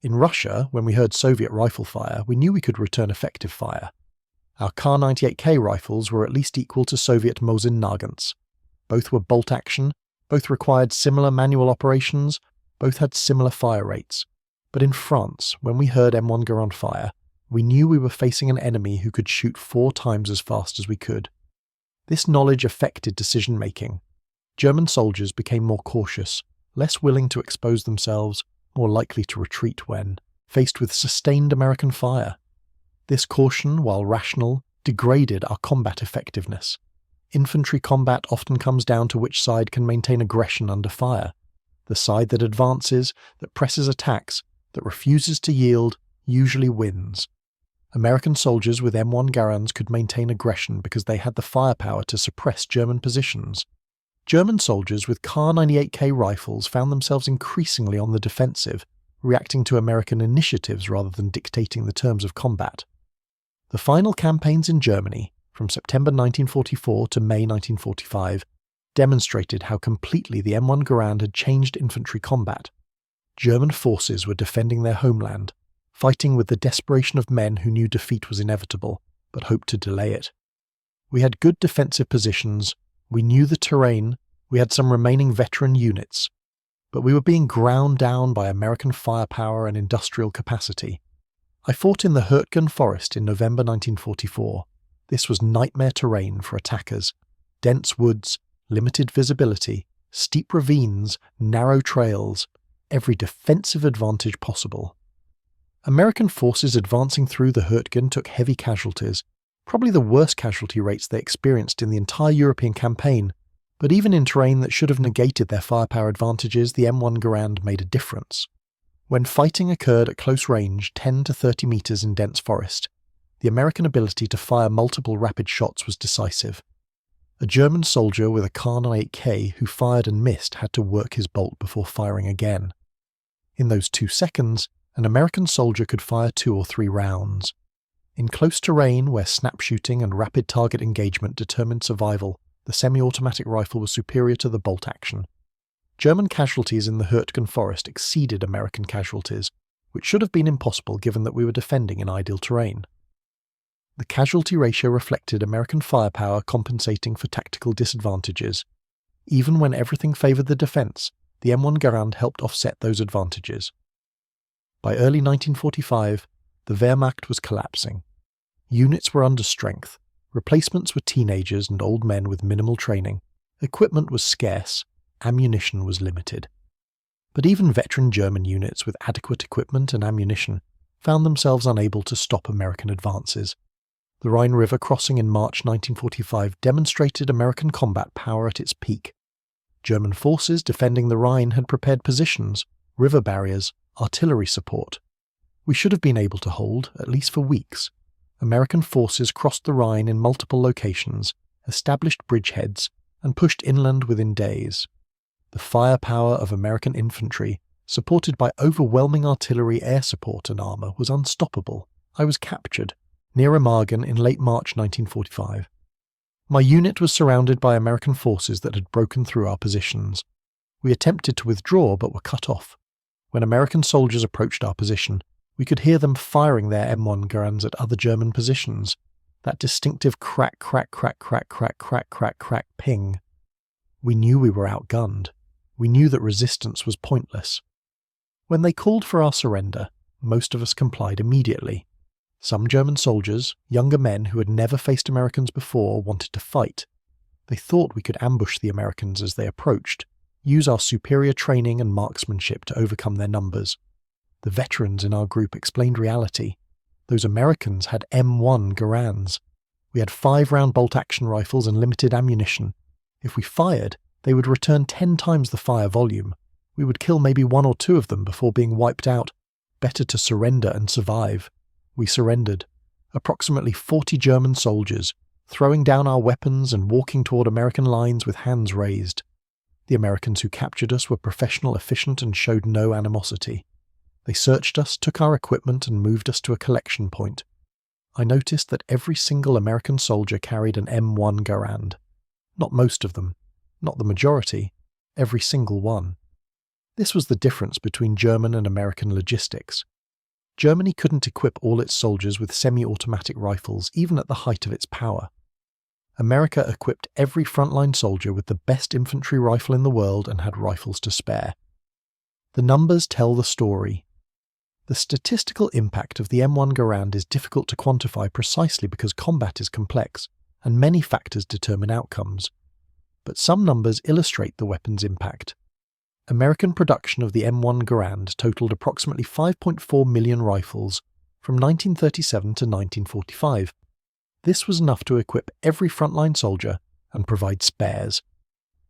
In Russia, when we heard Soviet rifle fire, we knew we could return effective fire. Our Kar 98K rifles were at least equal to Soviet Mosin Nagants. Both were bolt action, both required similar manual operations, both had similar fire rates. But in France, when we heard M1 Garand fire, we knew we were facing an enemy who could shoot 4 times as fast as we could. This knowledge affected decision-making. German soldiers became more cautious, less willing to expose themselves, more likely to retreat when faced with sustained American fire. This caution, while rational, degraded our combat effectiveness. Infantry combat often comes down to which side can maintain aggression under fire. The side that advances, that presses attacks, that refuses to yield, usually wins. American soldiers with M1 Garands could maintain aggression because they had the firepower to suppress German positions. German soldiers with Kar 98K rifles found themselves increasingly on the defensive, reacting to American initiatives rather than dictating the terms of combat. The final campaigns in Germany, from September 1944 to May 1945, demonstrated how completely the M1 Garand had changed infantry combat. German forces were defending their homeland, fighting with the desperation of men who knew defeat was inevitable, but hoped to delay it. We had good defensive positions, we knew the terrain, we had some remaining veteran units, but we were being ground down by American firepower and industrial capacity. I fought in the Hurtgen Forest in November 1944. This was nightmare terrain for attackers. Dense woods, limited visibility, steep ravines, narrow trails, every defensive advantage possible. American forces advancing through the Hurtgen took heavy casualties, probably the worst casualty rates they experienced in the entire European campaign, but even in terrain that should have negated their firepower advantages, the M1 Garand made a difference. When fighting occurred at close range, 10 to 30 meters in dense forest, the American ability to fire multiple rapid shots was decisive. A German soldier with a Kar-98K who fired and missed had to work his bolt before firing again. In those 2 seconds, an American soldier could fire 2 or 3 rounds. In close terrain where snap shooting and rapid target engagement determined survival, the semi-automatic rifle was superior to the bolt action. German casualties in the Hurtgen Forest exceeded American casualties, which should have been impossible given that we were defending in ideal terrain. The casualty ratio reflected American firepower compensating for tactical disadvantages. Even when everything favoured the defence, the M1 Garand helped offset those advantages. By early 1945, the Wehrmacht was collapsing. Units were under strength, replacements were teenagers and old men with minimal training, equipment was scarce, ammunition was limited. But even veteran German units with adequate equipment and ammunition found themselves unable to stop American advances. The Rhine River crossing in March 1945 demonstrated American combat power at its peak. German forces defending the Rhine had prepared positions, river barriers, artillery support. We should have been able to hold, at least for weeks. American forces crossed the Rhine in multiple locations, established bridgeheads, and pushed inland within days. The firepower of American infantry, supported by overwhelming artillery air support and armour, was unstoppable. I was captured, near Remagen in late March 1945. My unit was surrounded by American forces that had broken through our positions. We attempted to withdraw but were cut off. When American soldiers approached our position, we could hear them firing their M1 Garands at other German positions. That distinctive crack, crack, crack, crack, crack, crack, crack, crack ping. We knew we were outgunned. We knew that resistance was pointless. When they called for our surrender, most of us complied immediately. Some German soldiers, younger men who had never faced Americans before, wanted to fight. They thought we could ambush the Americans as they approached, use our superior training and marksmanship to overcome their numbers. The veterans in our group explained reality. Those Americans had M1 Garands. We had 5-round bolt-action rifles and limited ammunition. If we fired, they would return 10 times the fire volume. We would kill maybe 1 or 2 of them before being wiped out. Better to surrender and survive. We surrendered. Approximately 40 German soldiers, throwing down our weapons and walking toward American lines with hands raised. The Americans who captured us were professional, efficient, and showed no animosity. They searched us, took our equipment, and moved us to a collection point. I noticed that every single American soldier carried an M1 Garand. Not most of them, not the majority, every single one. This was the difference between German and American logistics. Germany couldn't equip all its soldiers with semi-automatic rifles, even at the height of its power. America equipped every frontline soldier with the best infantry rifle in the world and had rifles to spare. The numbers tell the story. The statistical impact of the M1 Garand is difficult to quantify precisely because combat is complex, and many factors determine outcomes. But some numbers illustrate the weapon's impact. American production of the M1 Garand totaled approximately 5.4 million rifles from 1937 to 1945. This was enough to equip every frontline soldier and provide spares.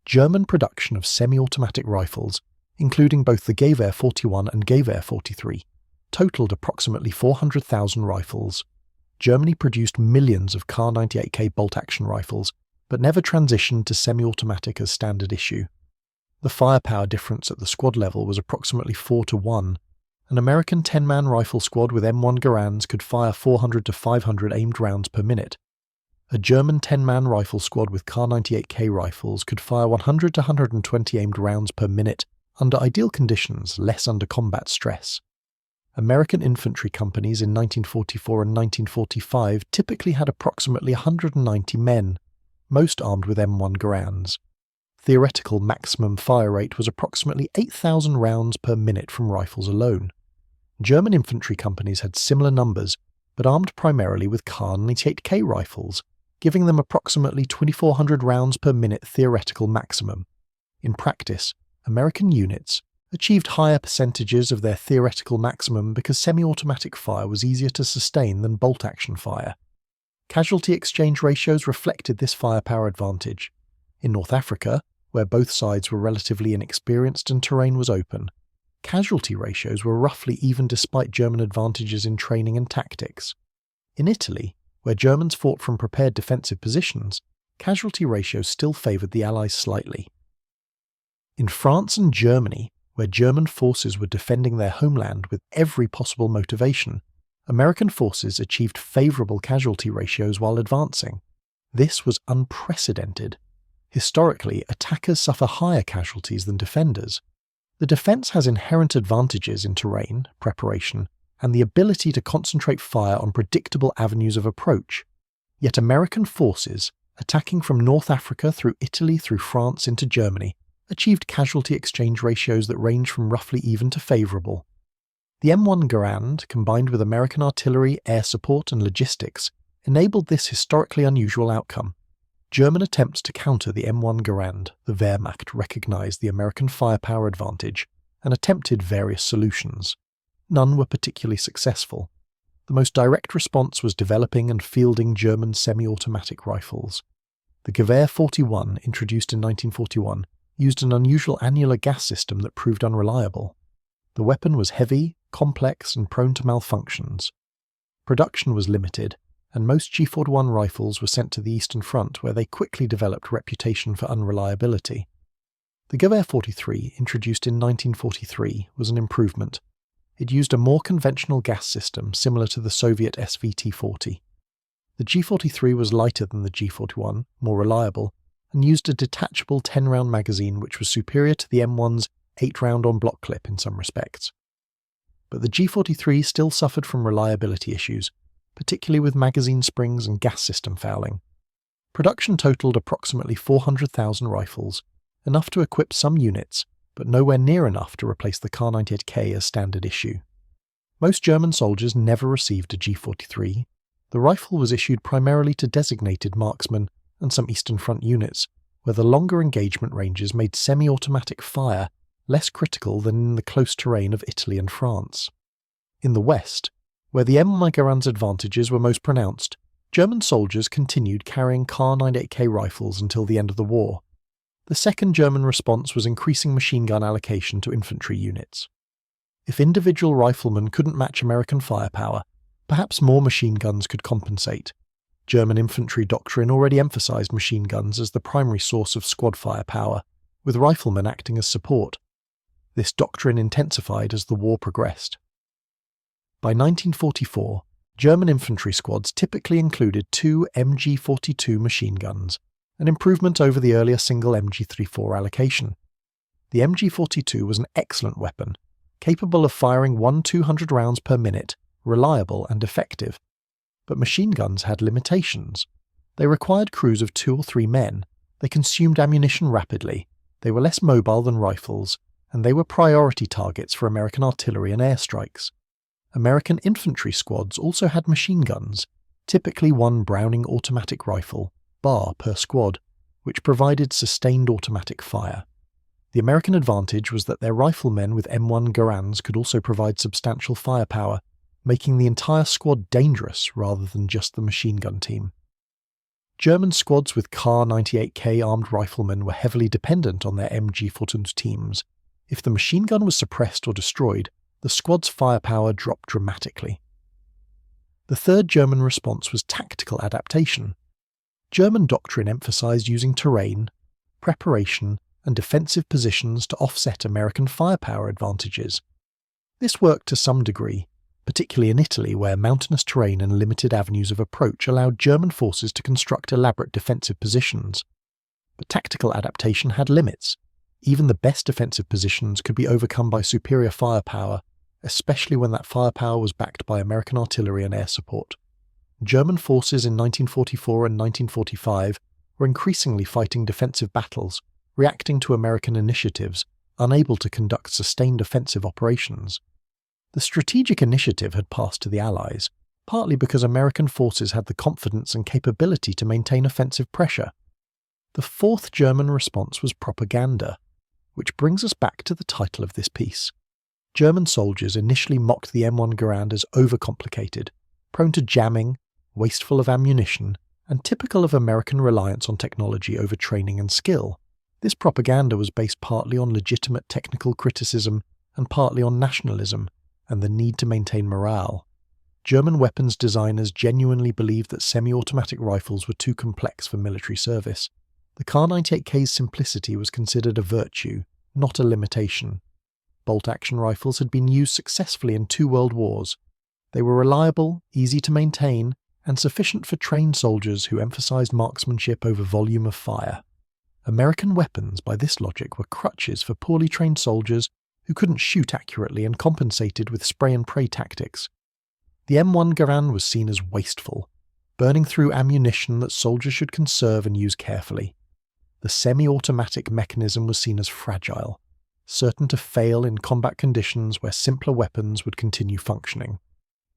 German production of semi-automatic rifles, including both the Gewehr 41 and Gewehr 43, totaled approximately 400,000 rifles. Germany produced millions of Kar-98K bolt-action rifles, but never transitioned to semi-automatic as standard issue. The firepower difference at the squad level was approximately 4 to 1. An American 10-man rifle squad with M1 Garands could fire 400 to 500 aimed rounds per minute. A German 10-man rifle squad with Kar-98K rifles could fire 100 to 120 aimed rounds per minute under ideal conditions, less under combat stress. American infantry companies in 1944 and 1945 typically had approximately 190 men, most armed with M1 Garands. Theoretical maximum fire rate was approximately 8,000 rounds per minute from rifles alone. German infantry companies had similar numbers, but armed primarily with Kar-98K rifles, giving them approximately 2,400 rounds per minute theoretical maximum. In practice, American units achieved higher percentages of their theoretical maximum because semi-automatic fire was easier to sustain than bolt-action fire. Casualty exchange ratios reflected this firepower advantage. In North Africa, where both sides were relatively inexperienced and terrain was open, casualty ratios were roughly even despite German advantages in training and tactics. In Italy, where Germans fought from prepared defensive positions, casualty ratios still favoured the Allies slightly. In France and Germany, where German forces were defending their homeland with every possible motivation, American forces achieved favourable casualty ratios while advancing. This was unprecedented. Historically, attackers suffer higher casualties than defenders. The defence has inherent advantages in terrain, preparation, and the ability to concentrate fire on predictable avenues of approach. Yet American forces, attacking from North Africa through Italy through France into Germany, achieved casualty exchange ratios that range from roughly even to favourable. The M1 Garand, combined with American artillery, air support and logistics, enabled this historically unusual outcome. German attempts to counter the M1 Garand, the Wehrmacht recognized the American firepower advantage and attempted various solutions. None were particularly successful. The most direct response was developing and fielding German semi-automatic rifles. The Gewehr 41, introduced in 1941, used an unusual annular gas system that proved unreliable. The weapon was heavy, complex, and prone to malfunctions. Production was limited, and most G41 rifles were sent to the Eastern Front, where they quickly developed reputation for unreliability. The Gewehr 43, introduced in 1943, was an improvement. It used a more conventional gas system similar to the Soviet SVT-40. The G43 was lighter than the G41, more reliable, and used a detachable 10-round magazine which was superior to the M1's 8-round on-block clip in some respects. But the G43 still suffered from reliability issues, particularly with magazine springs and gas system fouling. Production totaled approximately 400,000 rifles, enough to equip some units, but nowhere near enough to replace the Kar-98K as standard issue. Most German soldiers never received a G43. The rifle was issued primarily to designated marksmen and some Eastern Front units, where the longer engagement ranges made semi-automatic fire less critical than in the close terrain of Italy and France. In the West, where the M1 Garand's advantages were most pronounced, German soldiers continued carrying Kar-98K rifles until the end of the war. The second German response was increasing machine gun allocation to infantry units. If individual riflemen couldn't match American firepower, perhaps more machine guns could compensate. German infantry doctrine already emphasized machine guns as the primary source of squad firepower, with riflemen acting as support. This doctrine intensified as the war progressed. By 1944, German infantry squads typically included 2 MG42 machine guns, an improvement over the earlier single MG34 allocation. The MG42 was an excellent weapon, capable of firing 200 rounds per minute, reliable and effective. But machine guns had limitations. They required crews of 2 or 3 men, they consumed ammunition rapidly, they were less mobile than rifles, and they were priority targets for American artillery and airstrikes. American infantry squads also had machine guns, typically 1 Browning automatic rifle, bar per squad, which provided sustained automatic fire. The American advantage was that their riflemen with M1 Garands could also provide substantial firepower, making the entire squad dangerous rather than just the machine gun team. German squads with Kar-98K armed riflemen were heavily dependent on their MG42 teams. If the machine gun was suppressed or destroyed, the squad's firepower dropped dramatically. The third German response was tactical adaptation. German doctrine emphasized using terrain, preparation, and defensive positions to offset American firepower advantages. This worked to some degree, particularly in Italy, where mountainous terrain and limited avenues of approach allowed German forces to construct elaborate defensive positions. But tactical adaptation had limits. Even the best defensive positions could be overcome by superior firepower, especially when that firepower was backed by American artillery and air support. German forces in 1944 and 1945 were increasingly fighting defensive battles, reacting to American initiatives, unable to conduct sustained offensive operations. The strategic initiative had passed to the Allies, partly because American forces had the confidence and capability to maintain offensive pressure. The fourth German response was propaganda, which brings us back to the title of this piece. German soldiers initially mocked the M1 Garand as overcomplicated, prone to jamming, wasteful of ammunition, and typical of American reliance on technology over training and skill. This propaganda was based partly on legitimate technical criticism and partly on nationalism and the need to maintain morale. German weapons designers genuinely believed that semi-automatic rifles were too complex for military service. The Kar-98K's simplicity was considered a virtue, not a limitation. Bolt-action rifles had been used successfully in 2 world wars. They were reliable, easy to maintain, and sufficient for trained soldiers who emphasized marksmanship over volume of fire. American weapons, by this logic, were crutches for poorly trained soldiers who couldn't shoot accurately and compensated with spray-and-pray tactics. The M1 Garand was seen as wasteful, burning through ammunition that soldiers should conserve and use carefully. The semi-automatic mechanism was seen as fragile, certain to fail in combat conditions where simpler weapons would continue functioning.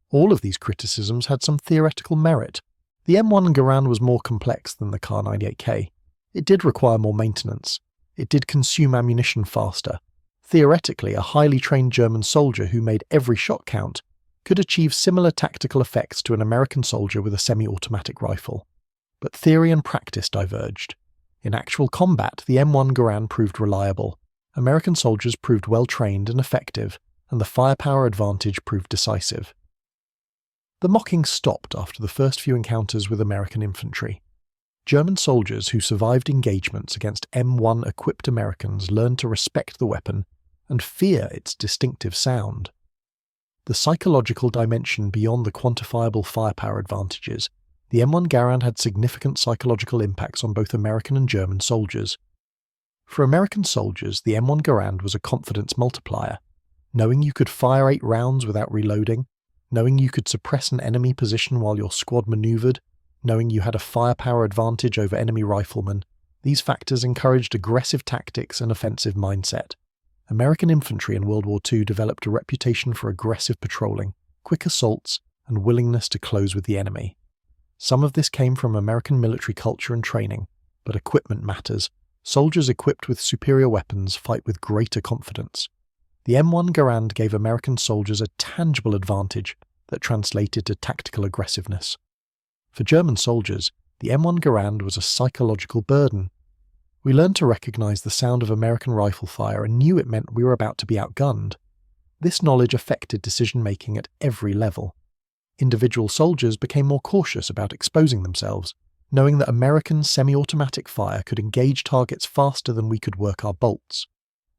All of these criticisms had some theoretical merit. The M1 Garand was more complex than the Kar-98K. It did require more maintenance. It did consume ammunition faster. Theoretically, a highly trained German soldier who made every shot count could achieve similar tactical effects to an American soldier with a semi-automatic rifle. But theory and practice diverged. In actual combat, the M1 Garand proved reliable. American soldiers proved well-trained and effective, and the firepower advantage proved decisive. The mocking stopped after the first few encounters with American infantry. German soldiers who survived engagements against M1 equipped Americans learned to respect the weapon and fear its distinctive sound. The psychological dimension beyond the quantifiable firepower advantages, the M1 Garand had significant psychological impacts on both American and German soldiers. For American soldiers, the M1 Garand was a confidence multiplier. Knowing you could fire 8 rounds without reloading, knowing you could suppress an enemy position while your squad maneuvered, knowing you had a firepower advantage over enemy riflemen, these factors encouraged aggressive tactics and offensive mindset. American infantry in World War II developed a reputation for aggressive patrolling, quick assaults, and willingness to close with the enemy. Some of this came from American military culture and training, but equipment matters. Soldiers equipped with superior weapons fight with greater confidence. The M1 Garand gave American soldiers a tangible advantage that translated to tactical aggressiveness. For German soldiers, the M1 Garand was a psychological burden. We learned to recognize the sound of American rifle fire and knew it meant we were about to be outgunned. This knowledge affected decision-making at every level. Individual soldiers became more cautious about exposing themselves, knowing that American semi-automatic fire could engage targets faster than we could work our bolts.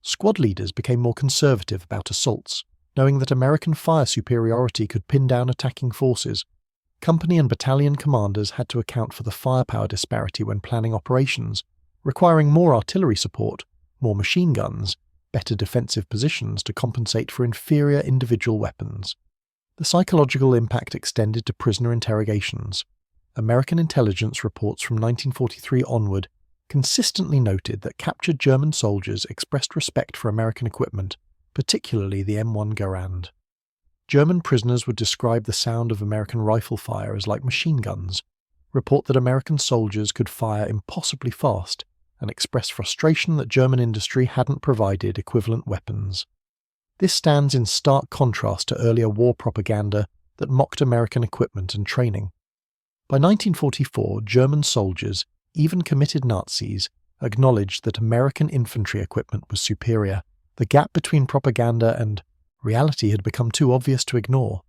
Squad leaders became more conservative about assaults, knowing that American fire superiority could pin down attacking forces. Company and battalion commanders had to account for the firepower disparity when planning operations, requiring more artillery support, more machine guns, better defensive positions to compensate for inferior individual weapons. The psychological impact extended to prisoner interrogations. American intelligence reports from 1943 onward consistently noted that captured German soldiers expressed respect for American equipment, particularly the M1 Garand. German prisoners would describe the sound of American rifle fire as like machine guns, report that American soldiers could fire impossibly fast, and express frustration that German industry hadn't provided equivalent weapons. This stands in stark contrast to earlier war propaganda that mocked American equipment and training. By 1944, German soldiers, even committed Nazis, acknowledged that American infantry equipment was superior. The gap between propaganda and reality had become too obvious to ignore.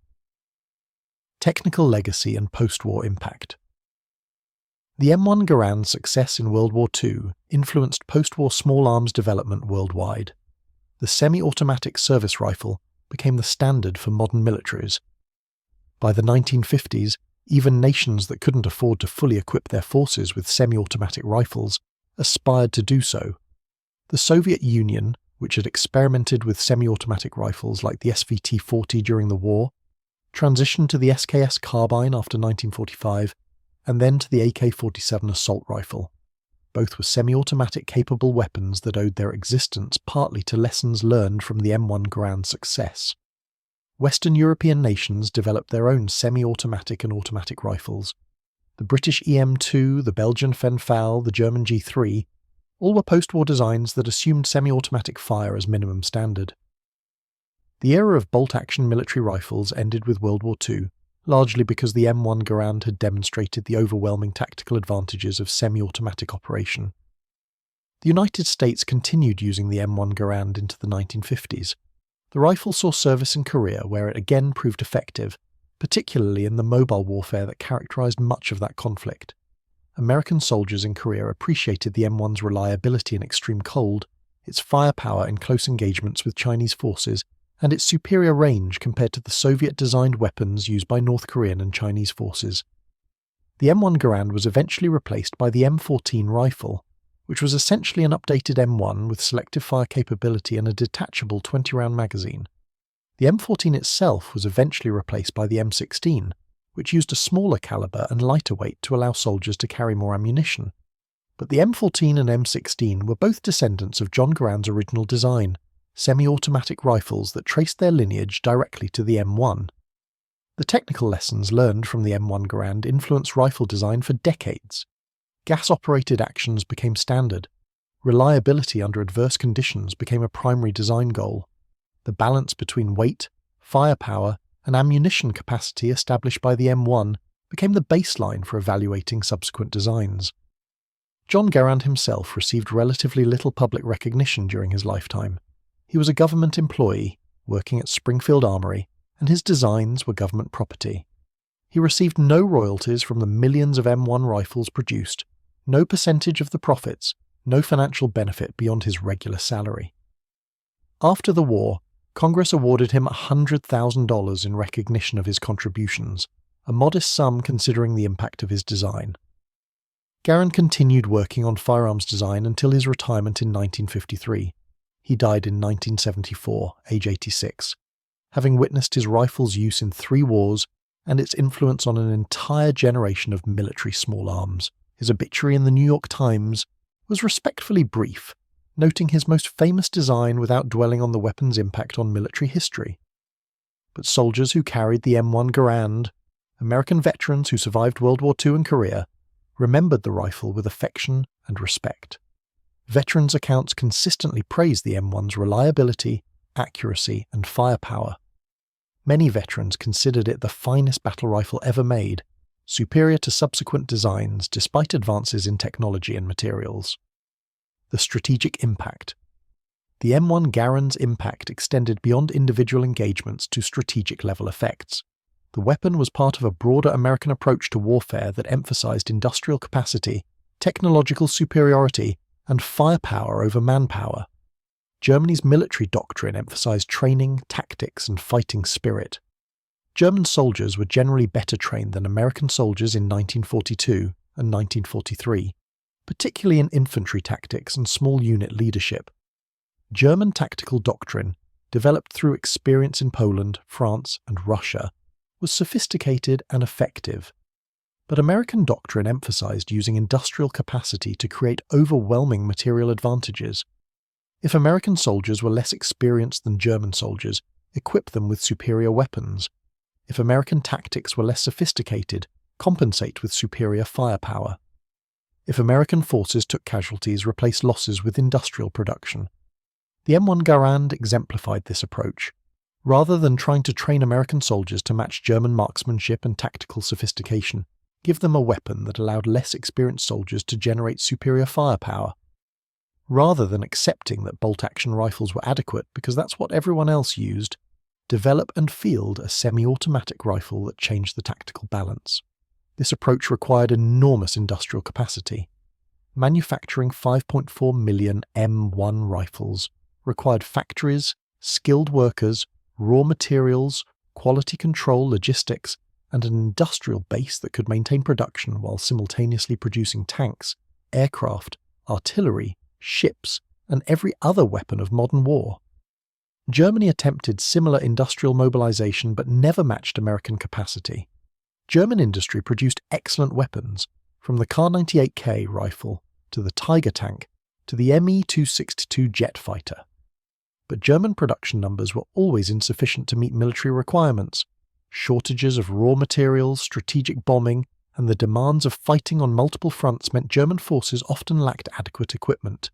Technical legacy and post-war impact. The M1 Garand's success in World War II influenced post-war small arms development worldwide. The semi-automatic service rifle became the standard for modern militaries. By the 1950s, even nations that couldn't afford to fully equip their forces with semi-automatic rifles aspired to do so. The Soviet Union, which had experimented with semi-automatic rifles like the SVT-40 during the war, transitioned to the SKS carbine after 1945, and then to the AK-47 assault rifle. Both were semi-automatic capable weapons that owed their existence partly to lessons learned from the M1 Garand success. Western European nations developed their own semi-automatic and automatic rifles. The British EM2, the Belgian Fenfal, the German G3, all were post-war designs that assumed semi-automatic fire as minimum standard. The era of bolt-action military rifles ended with World War II, largely because the M1 Garand had demonstrated the overwhelming tactical advantages of semi-automatic operation. The United States continued using the M1 Garand into the 1950s. The rifle saw service in Korea, where it again proved effective, particularly in the mobile warfare that characterized much of that conflict. American soldiers in Korea appreciated the M1's reliability in extreme cold, its firepower in close engagements with Chinese forces, and its superior range compared to the Soviet-designed weapons used by North Korean and Chinese forces. The M1 Garand was eventually replaced by the M14 rifle, which was essentially an updated M1 with selective fire capability and a detachable 20-round magazine. The M14 itself was eventually replaced by the M16, which used a smaller caliber and lighter weight to allow soldiers to carry more ammunition. But the M14 and M16 were both descendants of John Garand's original design, semi-automatic rifles that traced their lineage directly to the M1. The technical lessons learned from the M1 Garand influenced rifle design for decades. Gas-operated actions became standard. Reliability under adverse conditions became a primary design goal. The balance between weight, firepower, and ammunition capacity established by the M1 became the baseline for evaluating subsequent designs. John Garand himself received relatively little public recognition during his lifetime. He was a government employee, working at Springfield Armory, and his designs were government property. He received no royalties from the millions of M1 rifles produced, no percentage of the profits, no financial benefit beyond his regular salary. After the war, Congress awarded him $100,000 in recognition of his contributions, a modest sum considering the impact of his design. Garand continued working on firearms design until his retirement in 1953. He died in 1974, age 86, having witnessed his rifle's use in 3 wars and its influence on an entire generation of military small arms. His obituary in the New York Times was respectfully brief, noting his most famous design without dwelling on the weapon's impact on military history. But soldiers who carried the M1 Garand, American veterans who survived World War II and Korea, remembered the rifle with affection and respect. Veterans' accounts consistently praised the M1's reliability, accuracy, and firepower. Many veterans considered it the finest battle rifle ever made, superior to subsequent designs despite advances in technology and materials. The strategic impact. The M1 Garand's impact extended beyond individual engagements to strategic-level effects. The weapon was part of a broader American approach to warfare that emphasized industrial capacity, technological superiority, and firepower over manpower. Germany's military doctrine emphasized training, tactics, and fighting spirit. German soldiers were generally better trained than American soldiers in 1942 and 1943, particularly in infantry tactics and small unit leadership. German tactical doctrine, developed through experience in Poland, France, and Russia, was sophisticated and effective. But American doctrine emphasized using industrial capacity to create overwhelming material advantages. If American soldiers were less experienced than German soldiers, equip them with superior weapons. If American tactics were less sophisticated, compensate with superior firepower. If American forces took casualties, replace losses with industrial production. The M1 Garand exemplified this approach. Rather than trying to train American soldiers to match German marksmanship and tactical sophistication, give them a weapon that allowed less experienced soldiers to generate superior firepower. Rather than accepting that bolt-action rifles were adequate because that's what everyone else used, develop and field a semi-automatic rifle that changed the tactical balance. This approach required enormous industrial capacity. Manufacturing 5.4 million M1 rifles required factories, skilled workers, raw materials, quality control, logistics, and an industrial base that could maintain production while simultaneously producing tanks, aircraft, artillery, ships, and every other weapon of modern war. Germany attempted similar industrial mobilization but never matched American capacity. German industry produced excellent weapons, from the Kar-98K rifle to the Tiger tank to the Me-262 jet fighter. But German production numbers were always insufficient to meet military requirements. Shortages of raw materials, strategic bombing, and the demands of fighting on multiple fronts meant German forces often lacked adequate equipment.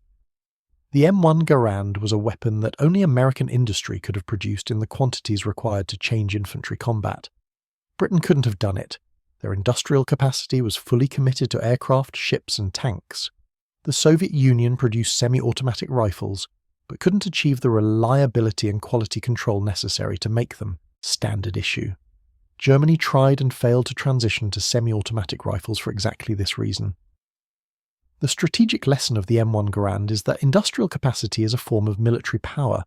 The M1 Garand was a weapon that only American industry could have produced in the quantities required to change infantry combat. Britain couldn't have done it. Their industrial capacity was fully committed to aircraft, ships, and tanks. The Soviet Union produced semi-automatic rifles, but couldn't achieve the reliability and quality control necessary to make them standard issue. Germany tried and failed to transition to semi-automatic rifles for exactly this reason. The strategic lesson of the M1 Garand is that industrial capacity is a form of military power.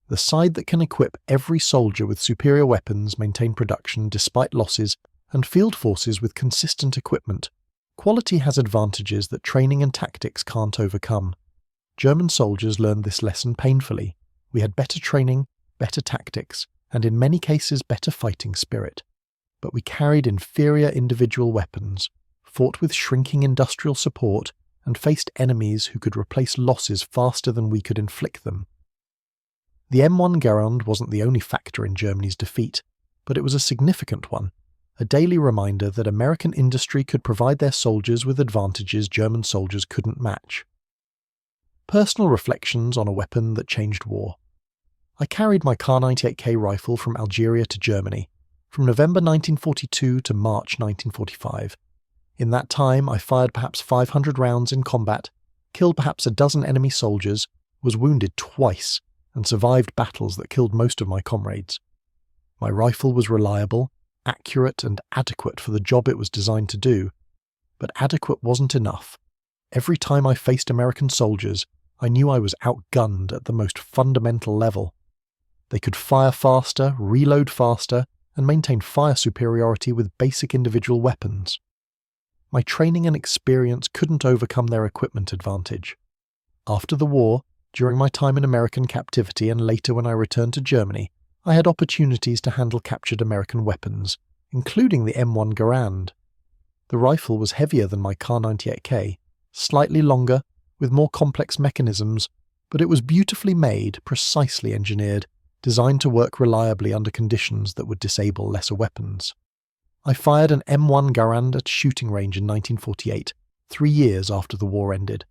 The side that can equip every soldier with superior weapons, maintain production despite losses, and field forces with consistent equipment. Quality has advantages that training and tactics can't overcome. German soldiers learned this lesson painfully. We had better training, better tactics, and in many cases better fighting spirit. But we carried inferior individual weapons, fought with shrinking industrial support, and faced enemies who could replace losses faster than we could inflict them. The M1 Garand wasn't the only factor in Germany's defeat, but it was a significant one, a daily reminder that American industry could provide their soldiers with advantages German soldiers couldn't match. Personal reflections on a weapon that changed war. I carried my Kar-98K rifle from Algeria to Germany, from November 1942 to March 1945. In that time, I fired perhaps 500 rounds in combat, killed perhaps a dozen enemy soldiers, was wounded twice, and survived battles that killed most of my comrades. My rifle was reliable, accurate, and adequate for the job it was designed to do. But adequate wasn't enough. Every time I faced American soldiers, I knew I was outgunned at the most fundamental level. They could fire faster, reload faster, and maintain fire superiority with basic individual weapons. My training and experience couldn't overcome their equipment advantage. After the war, during my time in American captivity and later when I returned to Germany, I had opportunities to handle captured American weapons, including the M1 Garand. The rifle was heavier than my Kar-98K, slightly longer, with more complex mechanisms, but it was beautifully made, precisely engineered, designed to work reliably under conditions that would disable lesser weapons. I fired an M1 Garand at shooting range in 1948, 3 years after the war ended.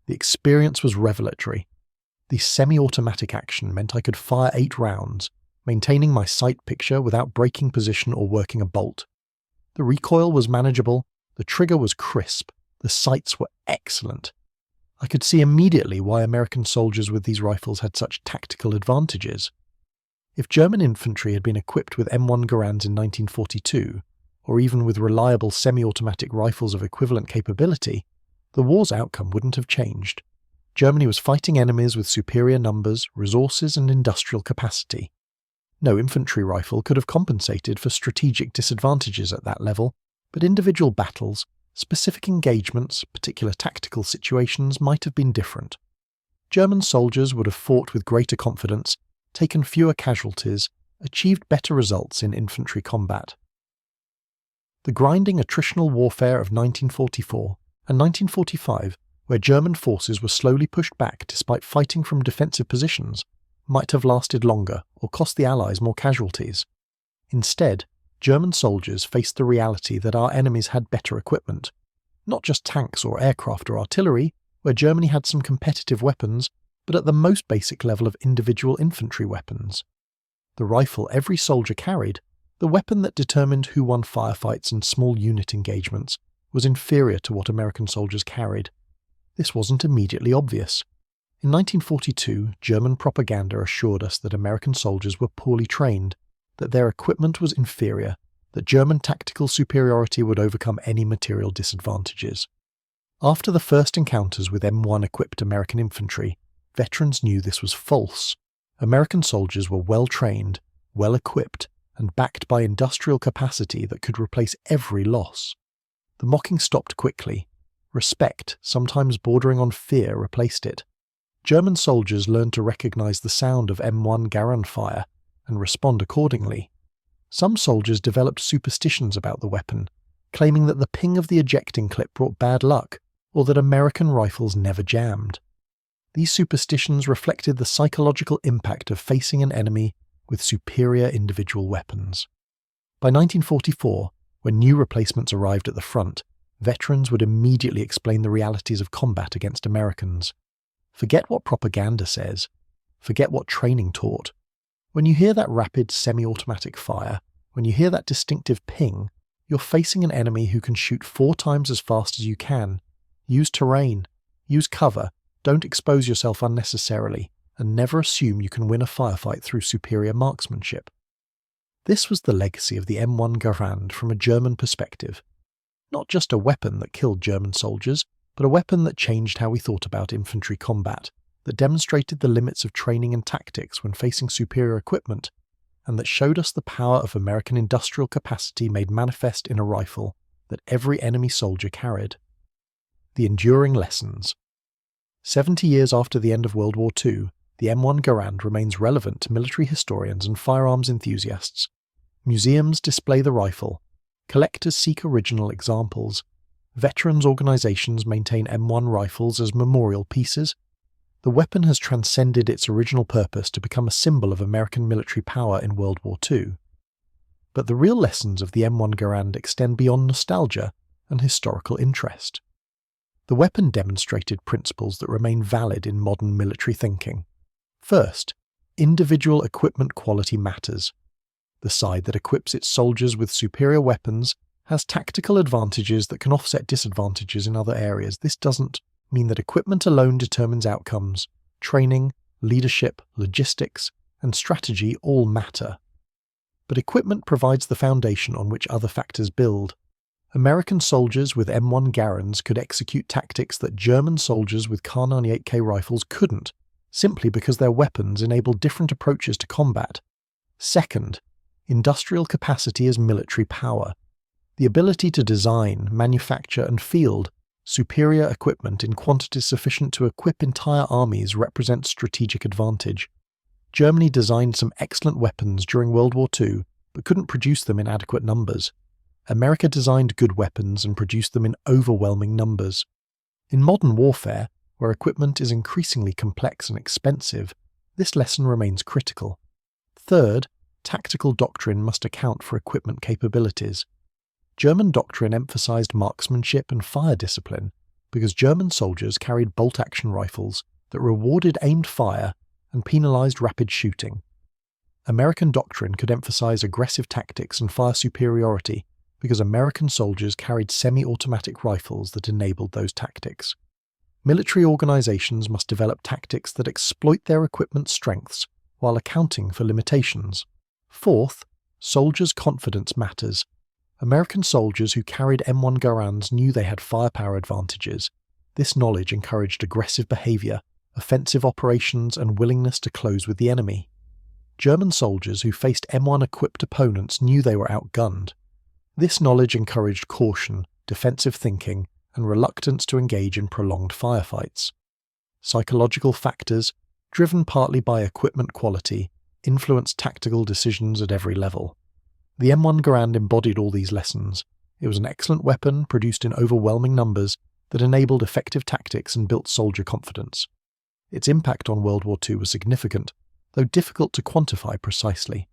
The experience was revelatory. The semi-automatic action meant I could fire 8 rounds, maintaining my sight picture without breaking position or working a bolt. The recoil was manageable, the trigger was crisp, the sights were excellent. I could see immediately why American soldiers with these rifles had such tactical advantages. If German infantry had been equipped with M1 Garands in 1942, or even with reliable semi-automatic rifles of equivalent capability, the war's outcome wouldn't have changed. Germany was fighting enemies with superior numbers, resources, and industrial capacity. No infantry rifle could have compensated for strategic disadvantages at that level, but individual battles, specific engagements, particular tactical situations might have been different. German soldiers would have fought with greater confidence, taken fewer casualties, achieved better results in infantry combat. The grinding attritional warfare of 1944 and 1945, where German forces were slowly pushed back despite fighting from defensive positions, might have lasted longer or cost the Allies more casualties. Instead, German soldiers faced the reality that our enemies had better equipment. Not just tanks or aircraft or artillery, where Germany had some competitive weapons, but at the most basic level of individual infantry weapons. The rifle every soldier carried, the weapon that determined who won firefights and small unit engagements, was inferior to what American soldiers carried. This wasn't immediately obvious. In 1942, German propaganda assured us that American soldiers were poorly trained, that their equipment was inferior, that German tactical superiority would overcome any material disadvantages. After the first encounters with M1-equipped American infantry, veterans knew this was false. American soldiers were well-trained, well-equipped, and backed by industrial capacity that could replace every loss. The mocking stopped quickly. Respect, sometimes bordering on fear, replaced it. German soldiers learned to recognize the sound of M1 Garand fire and respond accordingly. Some soldiers developed superstitions about the weapon, claiming that the ping of the ejecting clip brought bad luck, or that American rifles never jammed. These superstitions reflected the psychological impact of facing an enemy with superior individual weapons. By 1944, when new replacements arrived at the front, veterans would immediately explain the realities of combat against Americans. Forget what propaganda says. Forget what training taught. When you hear that rapid semi-automatic fire, when you hear that distinctive ping, you're facing an enemy who can shoot 4 times as fast as you can. Use terrain. Use cover. Don't expose yourself unnecessarily, and never assume you can win a firefight through superior marksmanship. This was the legacy of the M1 Garand from a German perspective. Not just a weapon that killed German soldiers, but a weapon that changed how we thought about infantry combat, that demonstrated the limits of training and tactics when facing superior equipment, and that showed us the power of American industrial capacity made manifest in a rifle that every enemy soldier carried. The enduring lessons. 70 years after the end of World War II, the M1 Garand remains relevant to military historians and firearms enthusiasts. Museums display the rifle. Collectors seek original examples. Veterans organizations maintain M1 rifles as memorial pieces. The weapon has transcended its original purpose to become a symbol of American military power in World War II. But the real lessons of the M1 Garand extend beyond nostalgia and historical interest. The weapon demonstrated principles that remain valid in modern military thinking. First, individual equipment quality matters. The side that equips its soldiers with superior weapons has tactical advantages that can offset disadvantages in other areas. This doesn't mean that equipment alone determines outcomes. Training, leadership, logistics, and strategy all matter. But equipment provides the foundation on which other factors build. American soldiers with M1 Garands could execute tactics that German soldiers with Kar 98K rifles couldn't, simply because their weapons enabled different approaches to combat. Second, industrial capacity as military power. The ability to design, manufacture, and field superior equipment in quantities sufficient to equip entire armies represents strategic advantage. Germany designed some excellent weapons during World War II, but couldn't produce them in adequate numbers. America designed good weapons and produced them in overwhelming numbers. In modern warfare, where equipment is increasingly complex and expensive, this lesson remains critical. Third, tactical doctrine must account for equipment capabilities. German doctrine emphasized marksmanship and fire discipline because German soldiers carried bolt-action rifles that rewarded aimed fire and penalized rapid shooting. American doctrine could emphasize aggressive tactics and fire superiority because American soldiers carried semi-automatic rifles that enabled those tactics. Military organizations must develop tactics that exploit their equipment's strengths while accounting for limitations. Fourth, soldiers' confidence matters. American soldiers who carried M1 Garands knew they had firepower advantages. This knowledge encouraged aggressive behavior, offensive operations, and willingness to close with the enemy. German soldiers who faced M1-equipped opponents knew they were outgunned. This knowledge encouraged caution, defensive thinking, and reluctance to engage in prolonged firefights. Psychological factors, driven partly by equipment quality, influenced tactical decisions at every level. The M1 Garand embodied all these lessons. It was an excellent weapon produced in overwhelming numbers that enabled effective tactics and built soldier confidence. Its impact on World War II was significant, though difficult to quantify precisely.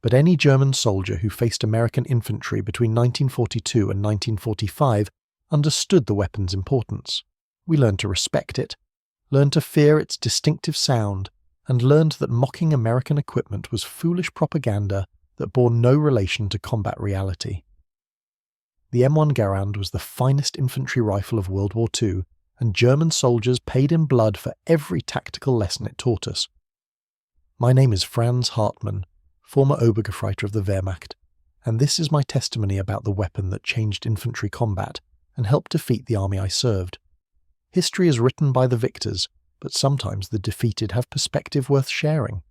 But any German soldier who faced American infantry between 1942 and 1945 understood the weapon's importance. We learned to respect it, learned to fear its distinctive sound, and learned that mocking American equipment was foolish propaganda that bore no relation to combat reality. The M1 Garand was the finest infantry rifle of World War II, and German soldiers paid in blood for every tactical lesson it taught us. My name is Franz Hartmann, former Obergefreiter of the Wehrmacht, and this is my testimony about the weapon that changed infantry combat and helped defeat the army I served. History is written by the victors, but sometimes the defeated have perspective worth sharing.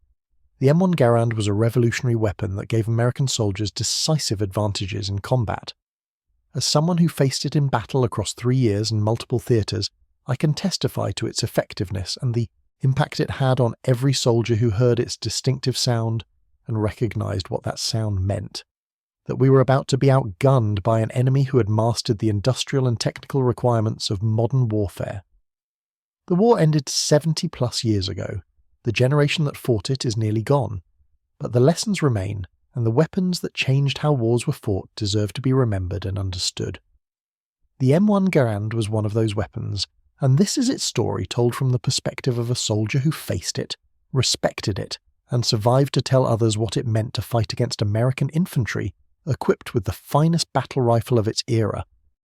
The M1 Garand was a revolutionary weapon that gave American soldiers decisive advantages in combat. As someone who faced it in battle across 3 years and multiple theatres, I can testify to its effectiveness and the impact it had on every soldier who heard its distinctive sound and recognized what that sound meant. That we were about to be outgunned by an enemy who had mastered the industrial and technical requirements of modern warfare. The war ended 70 plus years ago. The generation that fought it is nearly gone. But the lessons remain, and the weapons that changed how wars were fought deserve to be remembered and understood. The M1 Garand was one of those weapons, and this is its story told from the perspective of a soldier who faced it, respected it, and survived to tell others what it meant to fight against American infantry equipped with the finest battle rifle of its era,